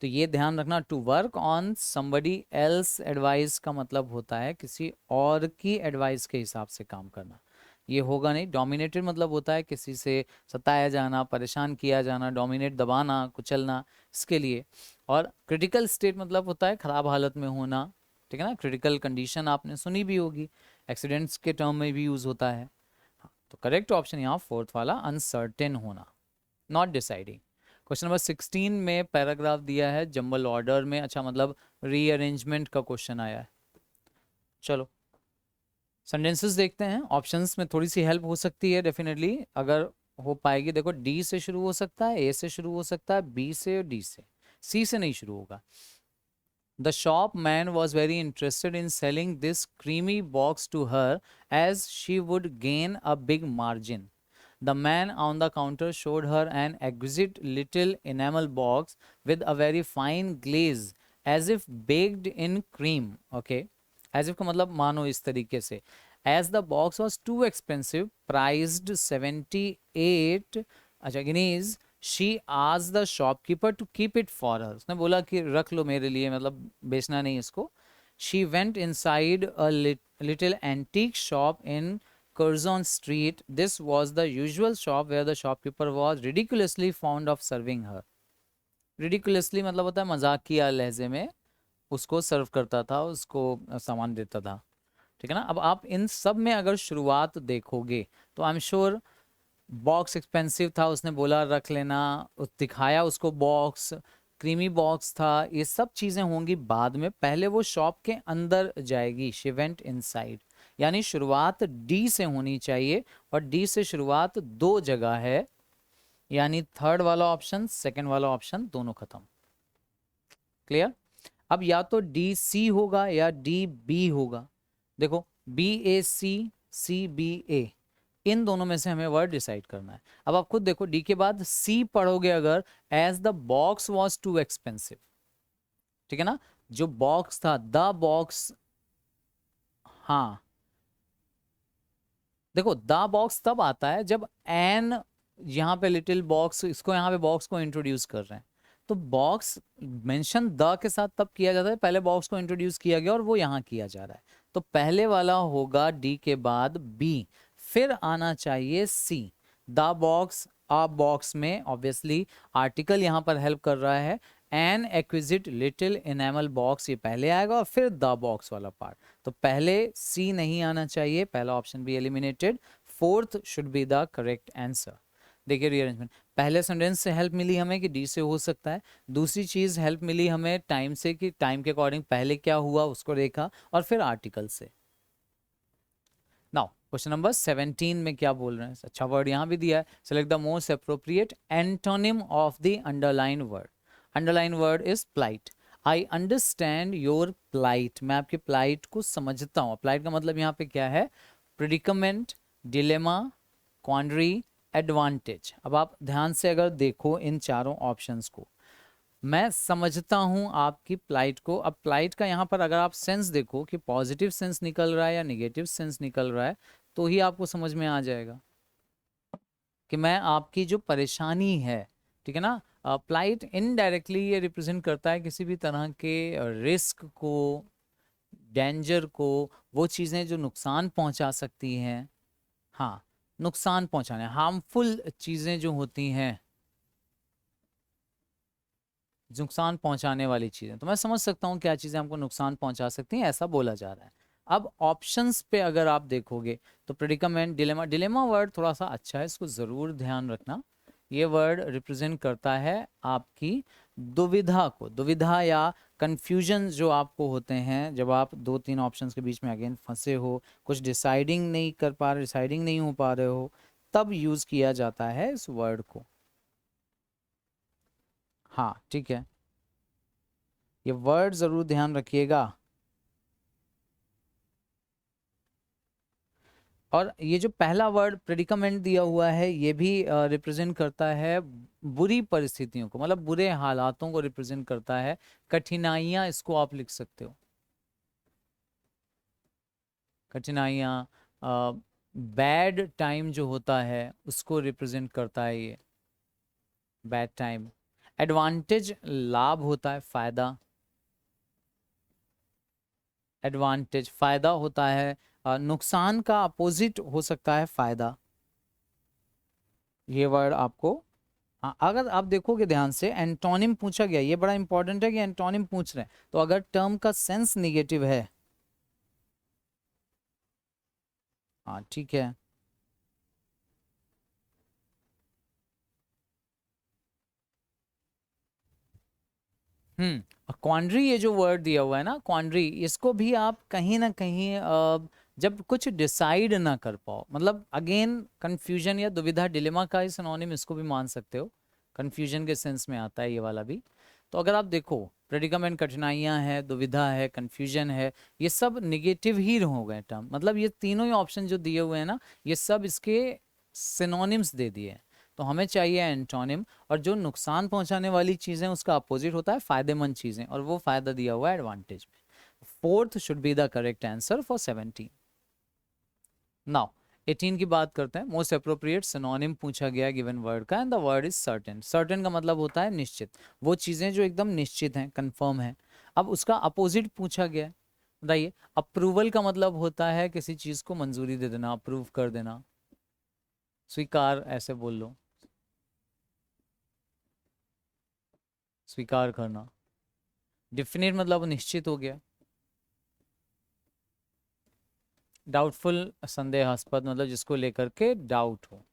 तो ये ध्यान रखना, to work on somebody else advice का मतलब होता है किसी और की एडवाइस के हिसाब से काम करना, ये होगा नहीं। डोमिनेटेड मतलब होता है किसी से सताया जाना, परेशान किया जाना, डोमिनेट दबाना, कुचलना, इसके लिए। और क्रिटिकल स्टेट मतलब होता है खराब हालत में होना, ठीक है ना, क्रिटिकल कंडीशन आपने सुनी भी होगी, एक्सीडेंट्स के टर्म में भी यूज होता है। तो करेक्ट ऑप्शन यहाँ फोर्थ वाला, अनसर्टेन होना, नॉट डिसाइडिंग। क्वेश्चन नंबर 16 में पैराग्राफ दिया है जंबल ऑर्डर में, अच्छा मतलब रीअरेंजमेंट का क्वेश्चन आया है। चलो सेंटेंसेस देखते हैं, ऑप्शंस में थोड़ी सी हेल्प हो सकती है डेफिनेटली अगर हो पाएगी। देखो, डी से शुरू हो सकता है, ए से शुरू हो सकता है, बी से और डी से, सी से नहीं शुरू होगा। The shopman was very interested in selling this creamy box to her as she would gain a big margin. The man on the counter showed her an exquisite little enamel box with a very fine glaze as if baked in cream. Okay, as if का मतलब मानो इस तरीके से, as the box was too expensive, priced 78 अच्छा guineas, she आज the shopkeeper to keep it for her, उसने बोला कि रख लो मेरे लिए, मतलब बेचना नहीं इसको। She went inside a little antique shop in Curzon Street. This was the usual shop where the shopkeeper was ridiculously fond of serving her. Ridiculously मतलब होता है मजाकिया लहजे में उसको सर्व करता था, उसको सामान देता था, ठीक है ना। अब आप इन सब में अगर शुरुआत देखोगे तो I am sure box expensive था, उसने बोला रख लेना, दिखाया उसको बॉक्स, क्रीमी बॉक्स था, ये सब चीज़ें होंगी बाद में, पहले वो शॉप के अंदर जाएगी, शी वेंट इनसाइड, यानी शुरुआत डी से होनी चाहिए, और डी से शुरुआत दो जगह है, यानी थर्ड वाला ऑप्शन सेकंड वाला ऑप्शन दोनों खत्म। क्लियर। अब या तो डी सी होगा या डी बी होगा। देखो, बी ए सी, सी बी ए, इन दोनों में से हमें वर्ड डिसाइड करना है। अब आप खुद देखो, डी के बाद सी पढ़ोगे अगर, as the box was too expensive, ठीक है ना, जो बॉक्स था द बॉक्स, हाँ देखो द बॉक्स तब आता है जब एन यहाँ पे लिटिल बॉक्स, इसको यहाँ पे बॉक्स को इंट्रोड्यूस कर रहे हैं, तो बॉक्स मेंशन द के साथ तब किया जाता है, पहले बॉक्स को इंट्रोड्यूस किया गया और वो यहाँ किया जा रहा है, तो पहले वाला होगा डी के बाद बी, फिर आना चाहिए C. The box, a box में ऑब्वियसली आर्टिकल यहाँ पर हेल्प कर रहा है, an exquisite little enamel box ये पहले आएगा और फिर द बॉक्स वाला पार्ट, तो पहले सी नहीं आना चाहिए, पहला ऑप्शन भी eliminated, fourth should be the correct answer. देखिए रीअरेंजमेंट, पहले सेंटेंस से हेल्प मिली हमें कि डी से हो सकता है, दूसरी चीज हेल्प मिली हमें टाइम से कि टाइम के अकॉर्डिंग पहले क्या हुआ उसको देखा, और फिर आर्टिकल से। नाउ क्वेश्चन नंबर 17 में क्या बोल रहे हैं, अच्छा वर्ड यहाँ भी दिया है, select the most appropriate antonym of the underline word. Underline word is plight. I understand your plight, मैं आपके प्लाइट को समझता हूँ। प्लाइट का मतलब यहाँ पे क्या है, प्रेडिकमेंट, डिलेमा, क्वांड्री, एडवांटेज। अब आप ध्यान से अगर देखो इन चारों ऑप्शंस को, मैं समझता हूं आपकी प्लाइट को। अब प्लाइट का यहाँ पर अगर आप सेंस देखो कि पॉजिटिव सेंस निकल रहा है या निगेटिव सेंस निकल रहा है, तो ही आपको समझ में आ जाएगा कि मैं आपकी जो परेशानी है, ठीक है ना। प्लाइट इनडायरेक्टली ये रिप्रेजेंट करता है किसी भी तरह के रिस्क को, डेंजर को, वो चीज़ें जो नुकसान पहुंचा सकती हैं। हाँ, नुकसान पहुंचाने, हार्मफुल चीज़ें जो होती हैं, नुकसान पहुंचाने वाली चीजें, तो मैं समझ सकता हूँ क्या चीजें हमको नुकसान पहुंचा सकती हैं, ऐसा बोला जा रहा है। अब ऑप्शंस पे अगर आप देखोगे तो प्रेडिकमेंट, डिलेमा, डिलेमा वर्ड थोड़ा सा अच्छा है, इसको जरूर ध्यान रखना। ये वर्ड रिप्रेजेंट करता है आपकी दुविधा को, दुविधा या कंफ्यूजन जो आपको होते हैं जब आप दो तीन ऑप्शंस के बीच में अगेन फंसे हो, कुछ डिसाइडिंग नहीं कर पा रहे, डिसाइडिंग नहीं हो पा रहे हो, तब यूज किया जाता है इस वर्ड को। हाँ ठीक है, ये वर्ड जरूर ध्यान रखिएगा। और ये जो पहला वर्ड प्रेडिकमेंट दिया हुआ है, ये भी रिप्रेजेंट करता है बुरी परिस्थितियों को, मतलब बुरे हालातों को रिप्रेजेंट करता है, कठिनाइयां, इसको आप लिख सकते हो, कठिनाइयां, बैड टाइम जो होता है उसको रिप्रेजेंट करता है ये, बैड टाइम। एडवांटेज लाभ होता है, फायदा, एडवांटेज फायदा होता है, नुकसान का अपोजिट हो सकता है फायदा। ये वर्ड आपको, हाँ, अगर आप देखोगे ध्यान से एंटोनिम पूछा गया, ये बड़ा इंपॉर्टेंट है कि एंटोनिम पूछ रहे हैं, तो अगर टर्म का सेंस निगेटिव है, हाँ ठीक है, क्वांड्री, ये जो वर्ड दिया हुआ है ना क्वांड्री, इसको भी आप कहीं ना कहीं जब कुछ डिसाइड ना कर पाओ, मतलब अगेन कंफ्यूजन या दुविधा, डिलेमा का ही सिनोनिम इसको भी मान सकते हो, कंफ्यूजन के सेंस में आता है ये वाला भी। तो अगर आप देखो प्रेडिकमेंट, कठिनाइयां है, दुविधा है, कंफ्यूजन है, ये सब निगेटिव ही हो गए टर्म, मतलब ये तीनों ही ऑप्शन जो दिए हुए हैं ना, ये सब इसके सिनोनिम्स दे दिए हैं। तो हमें चाहिए एंटोनिम, और जो नुकसान पहुंचाने वाली चीजें उसका अपोजिट होता है फायदेमंद चीजें, और वो फायदा दिया हुआ है एडवांटेज में। Fourth should be the correct answer for 17। Now 18 की बात करते हैं, मोस्ट अप्रोप्रिएट सिनोनिम पूछा गया गिवन वर्ड का, and the word is certain. Certain का मतलब होता है निश्चित, वो चीजें जो एकदम निश्चित हैं, कंफर्म है। अब उसका अपोजिट पूछा गया है, बताइए। अप्रूवल का मतलब होता है किसी चीज को मंजूरी दे देना, अप्रूव कर देना, स्वीकार, ऐसे बोल लो, स्वीकार करना। डिफिनिट मतलब निश्चित हो गया। डाउटफुल, संदेहास्पद, मतलब जिसको लेकर के डाउट हो।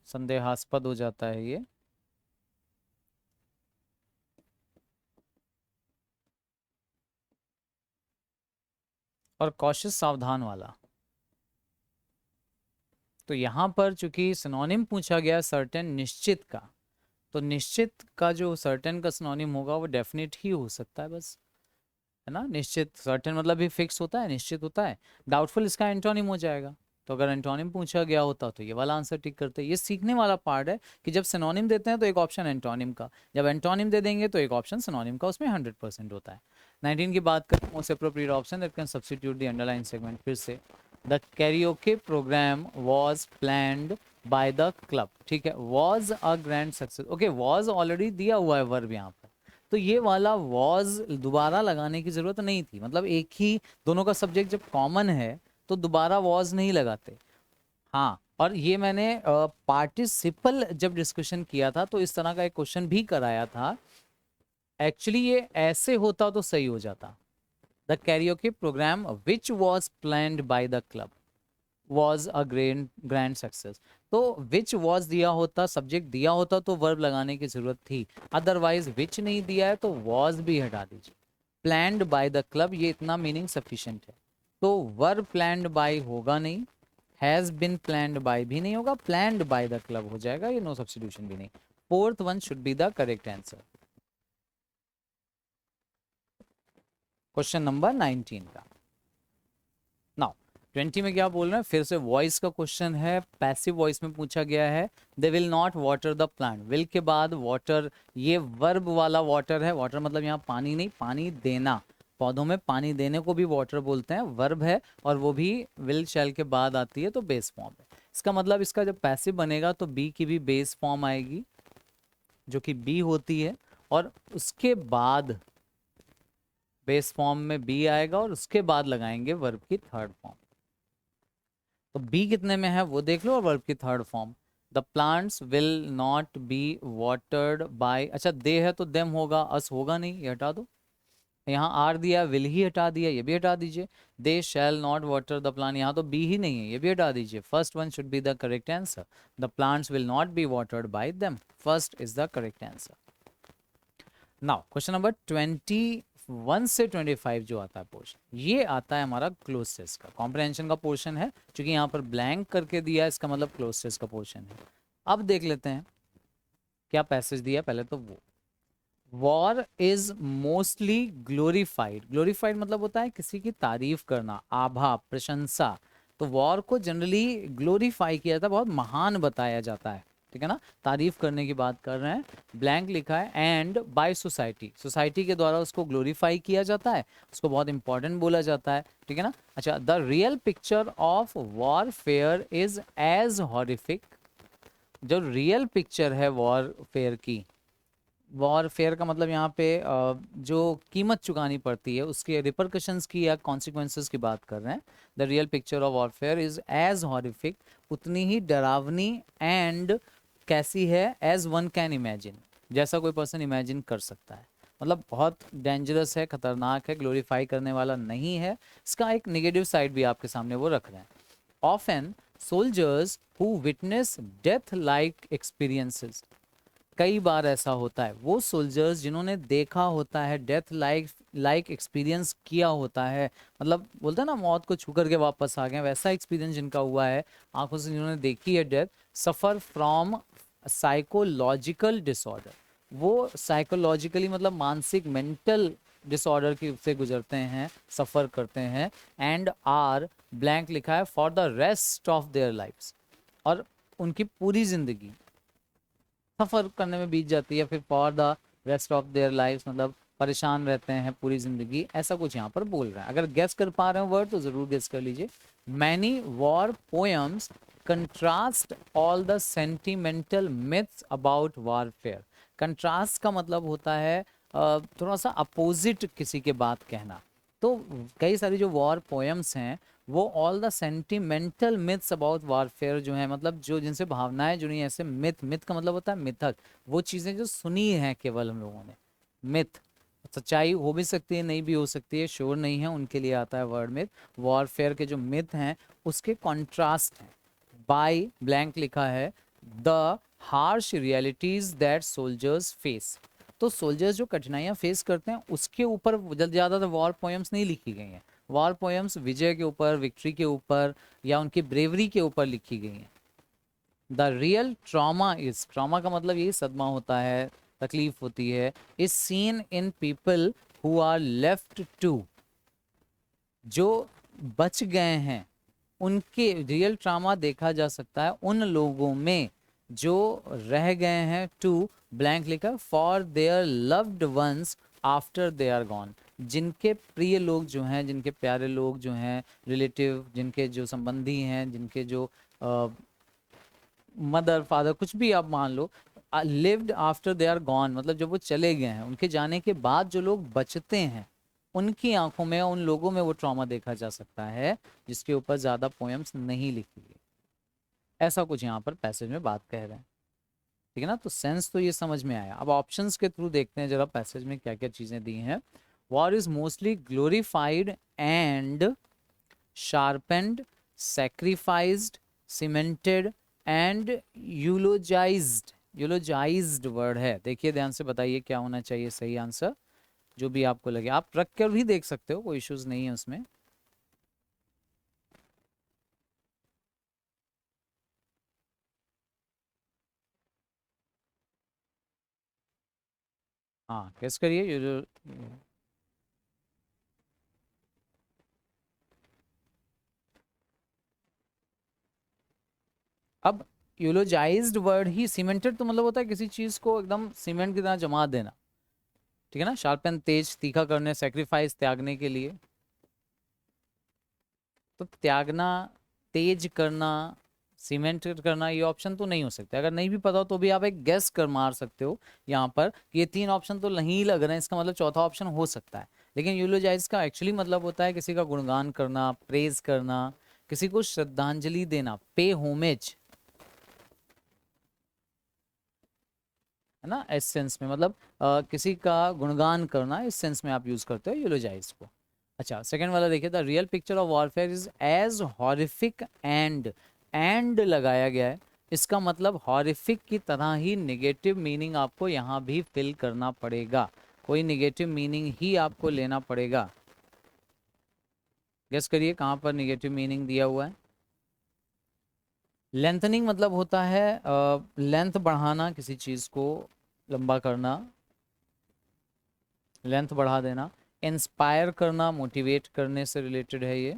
संदेहास्पद हो जाता है ये। और कॉशियस, सावधान वाला। तो यहाँ पर चूंकि सिनोनिम पूछा गया सर्टेन, निश्चित का, तो निश्चित का जो सर्टेन का सिनोनिम होगा वो डेफिनेट ही हो सकता है, बस, है ना। निश्चित, सर्टेन मतलब भी फिक्स होता है, निश्चित होता है। डाउटफुल इसका एंटोनिम हो जाएगा, तो अगर एंटोनिम पूछा गया होता तो ये वाला आंसर टिक करते। ये सीखने वाला पार्ट है कि जब सिनोनिम देते हैं तो एक ऑप्शन एंटोनिम का, जब एंटोनिम दे देंगे तो एक ऑप्शन सिनोनिम का, उसमें 100% होता है। 19 की बात करें, most appropriate option that can substitute the underline segment. फिर से the karaoke program was planned by the club, ठीक है, was a grand success. Okay, was already दिया हुआ है वर्ब यहाँ पर, तो ये वाला वाज दोबारा लगाने की जरूरत नहीं थी। मतलब एक ही, दोनों का सब्जेक्ट जब कॉमन है तो दोबारा वॉज नहीं लगाते। हाँ, और ये मैंने पार्टिसिपल जब डिस्कशन किया था तो इस तरह का एक क्वेश्चन भी कराया था। एक्चुअली ये ऐसे होता तो सही हो जाता, the karaoke program which was planned by the club was a grand success. तो विच वॉज दिया होता, सब्जेक्ट दिया होता तो वर्ब लगाने की जरूरत थी, अदरवाइज विच नहीं दिया है तो वॉज भी हटा दीजिए। प्लान्ड बाय द क्लब, ये इतना मीनिंग सफिशिएंट है। तो वर्ब प्लान्ड बाय होगा नहीं, हैज बिन प्लान्ड बाय भी नहीं होगा, प्लान्ड बाय द क्लब हो जाएगा, ये नो सब्स्टिट्यूशन भी नहीं। Fourth one should be the correct answer. Question number 19 का। नाउ 20 में क्या बोल रहे हैं, फिर से वॉइस का क्वेश्चन है, पैसिव वॉइस में पूछा गया है। They will not water the plant, will के बाद वाटर, ये वर्ब वाला वाटर है। वाटर मतलब यहाँ पानी नहीं, पानी देना, पौधों में पानी देने को भी वाटर बोलते हैं, वर्ब है, और वो भी विल शैल के बाद आती है तो बेस फॉर्म है। इसका मतलब इसका जब पैसिव बनेगा तो बी की भी बेस फॉर्म आएगी जो कि बी होती है, और उसके बाद बेस फॉर्म में बी आएगा, और उसके बाद लगाएंगे वर्ब की थर्ड फॉर्म। तो बी कितने में है वो देख लो, और वर्ब की third form, the plants will not be watered by, अच्छा दे है तो देम होगा, अस होगा नहीं, ये हटा दो। यहाँ आर दिया, विल ही हटा दिया, ये भी हटा दीजिए। They shall not water the plant, यहाँ तो बी ही नहीं है, ये भी हटा दीजिए। First one should be the correct answer, the plants will not be watered bye them, first is the correct answer. Now question number 21 से 25 जो आता है पोर्शन, ये आता है हमारा क्लोज का, कॉम्प्रहेंशन का पोर्शन है। क्योंकि यहाँ पर ब्लैंक करके दिया है, इसका मतलब क्लोज का पोर्शन है। अब देख लेते हैं क्या पैसेज दिया पहले तो। वो war is mostly glorified, glorified मतलब होता है किसी की तारीफ करना, आभा, प्रशंसा। तो वॉर को जनरली ग्लोरीफाई किया जाता है, बहुत महान बताया जाता है, ठीक है ना, तारीफ करने की बात कर रहे हैं। ब्लैंक लिखा है, एंड बाय सोसाइटी, सोसाइटी के द्वारा उसको ग्लोरीफाई किया जाता है, उसको बहुत इंपॉर्टेंट बोला जाता है, ठीक है ना। अच्छा, the real picture of warfare is as horrific, जो रियल पिक्चर है वॉरफेयर की, वॉरफेयर का मतलब यहाँ पे जो कीमत चुकानी पड़ती है उसके रिपरकशंस की या कॉन्सिक्वेंसेस की बात कर रहे हैं। The real picture of warfare is as horrific, उतनी ही डरावनी, एंड कैसी है, एज वन कैन इमेजिन, जैसा कोई पर्सन इमेजिन कर सकता है। मतलब बहुत डेंजरस है, खतरनाक है, ग्लोरीफाई करने वाला नहीं है। इसका एक नेगेटिव साइड भी आपके सामने वो रख रहे हैं। Often soldiers who witness death like experiences, कई बार ऐसा होता है, वो सोल्जर्स जिन्होंने देखा होता है, डेथ लाइक एक्सपीरियंस किया होता है, मतलब बोलते हैं ना मौत को छू करके वापस आ गए, वैसा एक्सपीरियंस जिनका हुआ है, आंखों से जिन्होंने देखी है death, suffer from psychological disorder, वो साइकोलॉजिकली मतलब मानसिक, मेंटल डिसऑर्डर की से गुजरते हैं, सफ़र करते हैं। एंड आर ब्लैंक लिखा है for the rest of their lives, और उनकी पूरी जिंदगी सफ़र करने में बीत जाती है, फिर for the rest of their life मतलब परेशान रहते हैं पूरी जिंदगी, ऐसा कुछ यहाँ पर बोल रहा है। अगर गेस कर पा रहे हो वर्ड तो ज़रूर गेस कर लीजिए। Many war poems contrast all the sentimental myths about warfare, contrast का मतलब होता है थोड़ा सा अपोजिट किसी के बात कहना। तो कई सारी जो वॉर पोएम्स हैं वो all the sentimental myths about warfare जो है, मतलब जो जिनसे भावनाएं जुड़ी हैं, ऐसे मिथ, मिथ का मतलब होता है मिथक, वो चीज़ें जो सुनी हैं केवल हम लोगों ने। मिथ सच्चाई हो भी सकती है, नहीं भी हो सकती है, श्योर नहीं है, उनके लिए आता है वर्ड मिथ। वॉरफेयर के जो मिथ हैं उसके कॉन्ट्रास्ट हैं। बाय ब्लैंक लिखा है the harsh realities that soldiers face, तो सोल्जर्स जो कठिनाइयाँ फेस करते हैं उसके ऊपर ज़्यादातर वॉर पोएम्स नहीं लिखी गई हैं। वॉर पोएम्स विजय के ऊपर, विक्ट्री के ऊपर, या उनकी ब्रेवरी के ऊपर लिखी गई हैं। The real trauma is, trauma का मतलब यही सदमा होता है, तकलीफ होती है, is seen in people who are left to, जो बच गए हैं उनके रियल ट्रामा देखा जा सकता है उन लोगों में जो रह गए हैं टू ब्लैंक लिखा for their loved ones after they are gone, जिनके प्रिय लोग जो हैं, जिनके प्यारे लोग जो हैं, रिलेटिव, जिनके जो संबंधी हैं, जिनके जो मदर फादर कुछ भी आप मान लो, lived after they are gone मतलब जब वो चले गए हैं, उनके जाने के बाद जो लोग बचते हैं उनकी आंखों में, उन लोगों में वो ट्रॉमा देखा जा सकता है जिसके ऊपर ज्यादा पोएम्स नहीं लिखी गई। ऐसा कुछ यहाँ पर पैसेज में बात कह रहे हैं, ठीक है ना। तो सेंस तो ये समझ में आया। अब ऑप्शंस के थ्रू देखते हैं जरा पैसेज में क्या क्या चीजें दी हैं। War is mostly glorified and sharpened, sacrificed, cemented and eulogised. Eulogised word है, देखिए ध्यान से बताइए क्या होना चाहिए सही आंसर, जो भी आपको लगे। आप रख कर भी देख सकते हो, कोई इश्यूज नहीं है उसमें। हाँ कैसे करिए अब यूलोजाइज्ड वर्ड ही, सीमेंटेड तो मतलब होता है किसी चीज को एकदम सीमेंट की तरह जमा देना, ठीक है ना। शार्पन तेज, तीखा करने, सेक्रीफाइस त्यागने के लिए, तो त्यागना, तेज करना, सीमेंट करना, ये ऑप्शन तो नहीं हो सकते। अगर नहीं भी पता हो तो भी आप एक गेस कर मार सकते हो यहाँ पर कि ये तीन ऑप्शन तो नहीं लग रहे हैं, इसका मतलब चौथा ऑप्शन हो सकता है। लेकिन यूलोजाइज का एक्चुअली मतलब होता है किसी का गुणगान करना, प्रेज करना, किसी को श्रद्धांजलि देना, पे होमेज, है ना। इस सेंस में मतलब किसी का गुणगान करना, इस सेंस में आप यूज करते हो यूलोजाइज को। अच्छा सेकंड वाला देखिए, the real picture of warfare is as horrific and लगाया गया है, इसका मतलब हॉरिफिक की तरह ही नेगेटिव मीनिंग आपको यहाँ भी फिल करना पड़ेगा, कोई नेगेटिव मीनिंग ही आपको लेना पड़ेगा। गेस करिए कहाँ पर नेगेटिव मीनिंग दिया हुआ है। लेंथनिंग मतलब होता है लेंथ बढ़ाना, किसी चीज को लंबा करना, लेंथ बढ़ा देना। इंस्पायर करना, मोटिवेट करने से रिलेटेड है ये।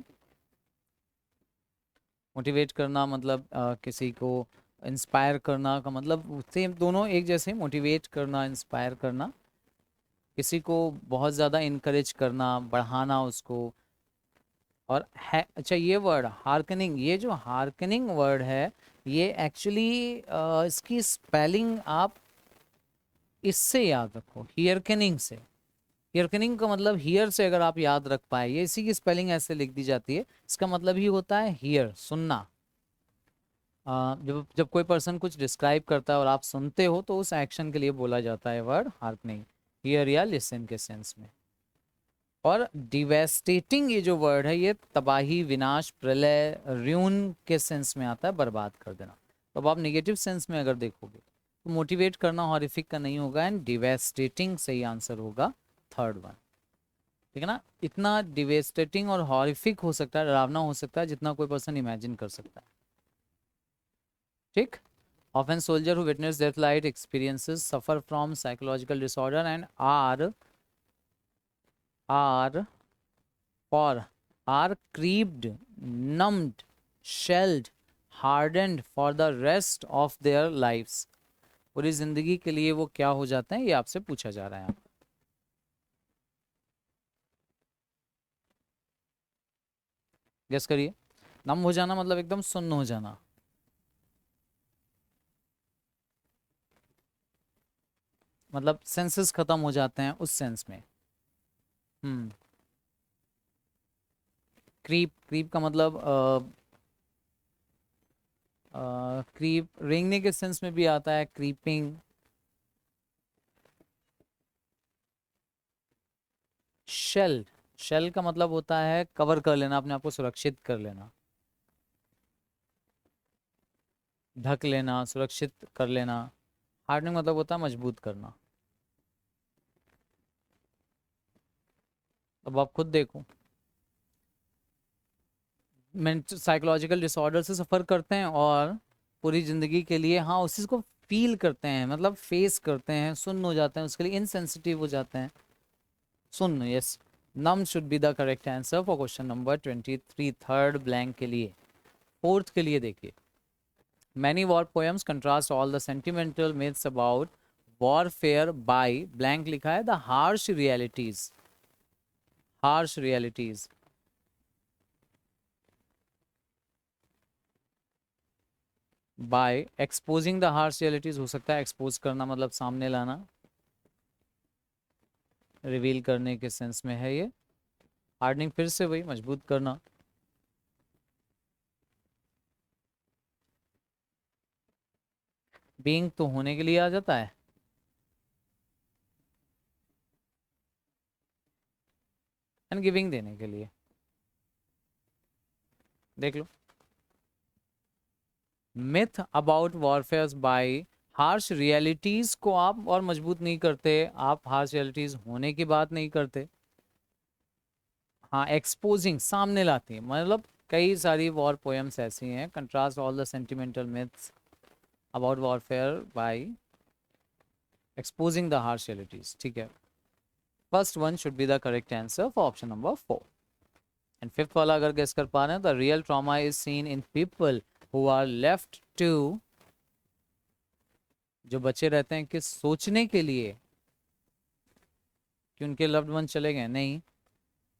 मोटिवेट करना मतलब किसी को इंस्पायर करना का मतलब सेम, दोनों एक जैसे। मोटिवेट करना, इंस्पायर करना, किसी को बहुत ज़्यादा इनकरेज करना, बढ़ाना उसको। और है, अच्छा ये वर्ड हार्कनिंग, ये जो हार्कनिंग वर्ड है ये एक्चुअली इसकी स्पेलिंग आप इससे याद रखो, हियरकनिंग से। हियरकनिंग का मतलब हियर से अगर आप याद रख पाए, ये इसी की स्पेलिंग ऐसे लिख दी जाती है, इसका मतलब ही होता है हियर, सुनना। जब जब कोई पर्सन कुछ डिस्क्राइब करता है और आप सुनते हो तो उस एक्शन के लिए बोला जाता है वर्ड हार्कनिंग, हियर या लिसन के सेंस में। और डिवेस्टेटिंग ये जो वर्ड है ये तबाही, विनाश, प्रलय, र्यून के सेंस में आता है, बर्बाद कर देना। तो अब आप नेगेटिव सेंस में अगर देखोगे तो मोटिवेट करना हॉरिफिक का नहीं होगा, एंड डिवेस्टेटिंग सही आंसर होगा थर्ड वन, ठीक है ना। इतना डिवेस्टेटिंग और हॉरिफिक हो सकता है, डरावना हो सकता है जितना कोई पर्सन इमेजिन कर सकता है, ठीक। Often soldier who witness death light experiences suffer from psychological disorder and are or are creeped, numbed, shelled, hardened for the rest of their lives. पूरी जिंदगी के लिए वो क्या हो जाते हैं, ये आपसे पूछा जा रहा है। गेस करिए। नम हो जाना मतलब एकदम सुन्न हो जाना, मतलब सेंसेस खत्म हो जाते हैं उस सेंस में। हम्म। क्रीप, क्रीप का मतलब क्रीप रेंगने के सेंस में भी आता है, क्रीपिंग। शेल, शेल का मतलब होता है कवर कर लेना, अपने आप को सुरक्षित कर लेना, ढक लेना, सुरक्षित कर लेना। हार्डनिंग मतलब होता है मजबूत करना। अब आप खुद देखो, साइकोलॉजिकल डिसऑर्डर से सफ़र करते हैं और पूरी ज़िंदगी के लिए हाँ उस चीज़ को फील करते हैं, मतलब फेस करते हैं, सुन्न हो जाते हैं, उसके लिए इनसेंसिटिव हो जाते हैं। सुन्न, yes. Numb should be the correct answer for question number 23, third blank के लिए। फोर्थ के लिए देखिए, many war poems contrast all the sentimental myths about warfare by blank लिखा है the harsh realities, harsh realities. By exposing the harsh realities हो सकता है, एक्सपोज करना मतलब सामने लाना, रिवील करने के सेंस में है ये। हार्डनिंग फिर से वही मजबूत करना। बीइंग तो होने के लिए आ जाता है, एंड गिविंग देने के लिए। देख लो, myth about warfare by harsh realities को आप और मजबूत नहीं करते, आप हार्श रियलिटीज होने की बात नहीं करते। हाँ, एक्सपोजिंग सामने लाती है, मतलब कई सारी वॉर पोएम्स ऐसी हैं, contrast all the sentimental myths about warfare by exposing the harsh realities. ठीक है, first one should be the correct answer for option number 4। And fifth वाला अगर गेस कर पा रहे हैं, the real trauma is seen in people who are left to, जो बच्चे रहते हैं कि सोचने के लिए कि उनके लव्ड वन चले गए, नहीं,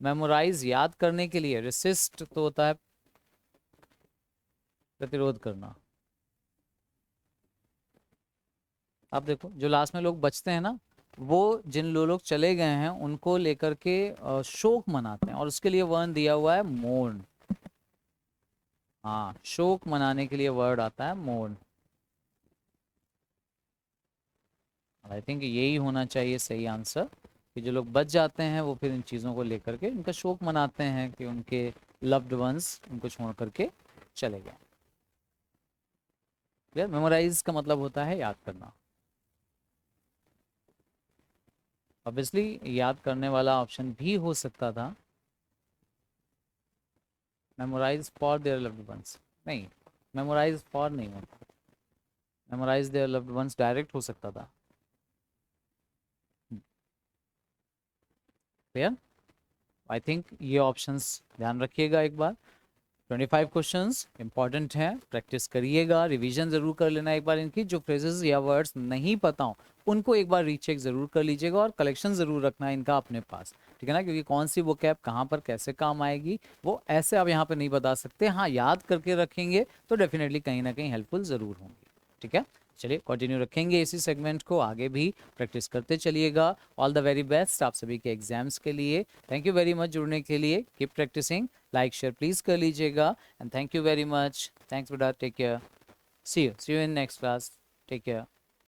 मेमोराइज याद करने के लिए, रेसिस्ट तो होता है प्रतिरोध करना। आप देखो जो लास्ट में लोग बचते हैं ना, वो जिन लोग चले गए हैं उनको लेकर के शोक मनाते हैं, और उसके लिए वर्ड दिया हुआ है मोर्न। हाँ, शोक मनाने के लिए वर्ड आता है मोर्न। आई थिंक यही होना चाहिए सही आंसर, कि जो लोग बच जाते हैं वो फिर इन चीज़ों को लेकर के इनका शोक मनाते हैं कि उनके लव्ड वंस उनको छोड़ करके चले गए। क्लियर? मेमोराइज का मतलब होता है याद करना। ऑब्वियसली याद करने वाला ऑप्शन भी हो सकता था, memorise for their loved ones, नहीं, मेमोराइज फॉर नहीं होता, memorise their loved ones direct हो सकता था। क्लियर? आई थिंक ये ऑप्शंस ध्यान रखिएगा एक बार। 25 क्वेश्चंस इंपॉर्टेंट हैं, प्रैक्टिस करिएगा, रिवीजन ज़रूर कर लेना एक बार इनकी। जो फ्रेजेस या वर्ड्स नहीं पता हो उनको एक बार रीचेक ज़रूर कर लीजिएगा, और कलेक्शन ज़रूर रखना है इनका अपने पास, ठीक है ना, क्योंकि कौन सी वो कैप कहाँ पर कैसे काम आएगी वो ऐसे आप यहाँ पर नहीं बता सकते। हाँ, याद करके रखेंगे तो डेफिनेटली कहीं ना कहीं हेल्पफुल ज़रूर होंगी। ठीक है, चलिए कंटिन्यू रखेंगे इसी सेगमेंट को, आगे भी प्रैक्टिस करते चलिएगा। ऑल द वेरी बेस्ट आप सभी के एग्जाम्स के लिए। थैंक यू वेरी मच जुड़ने के लिए, keep practising, like share please कर लीजिएगा, and thank you very much, thanks बेटा, take care, see you in next class, take care.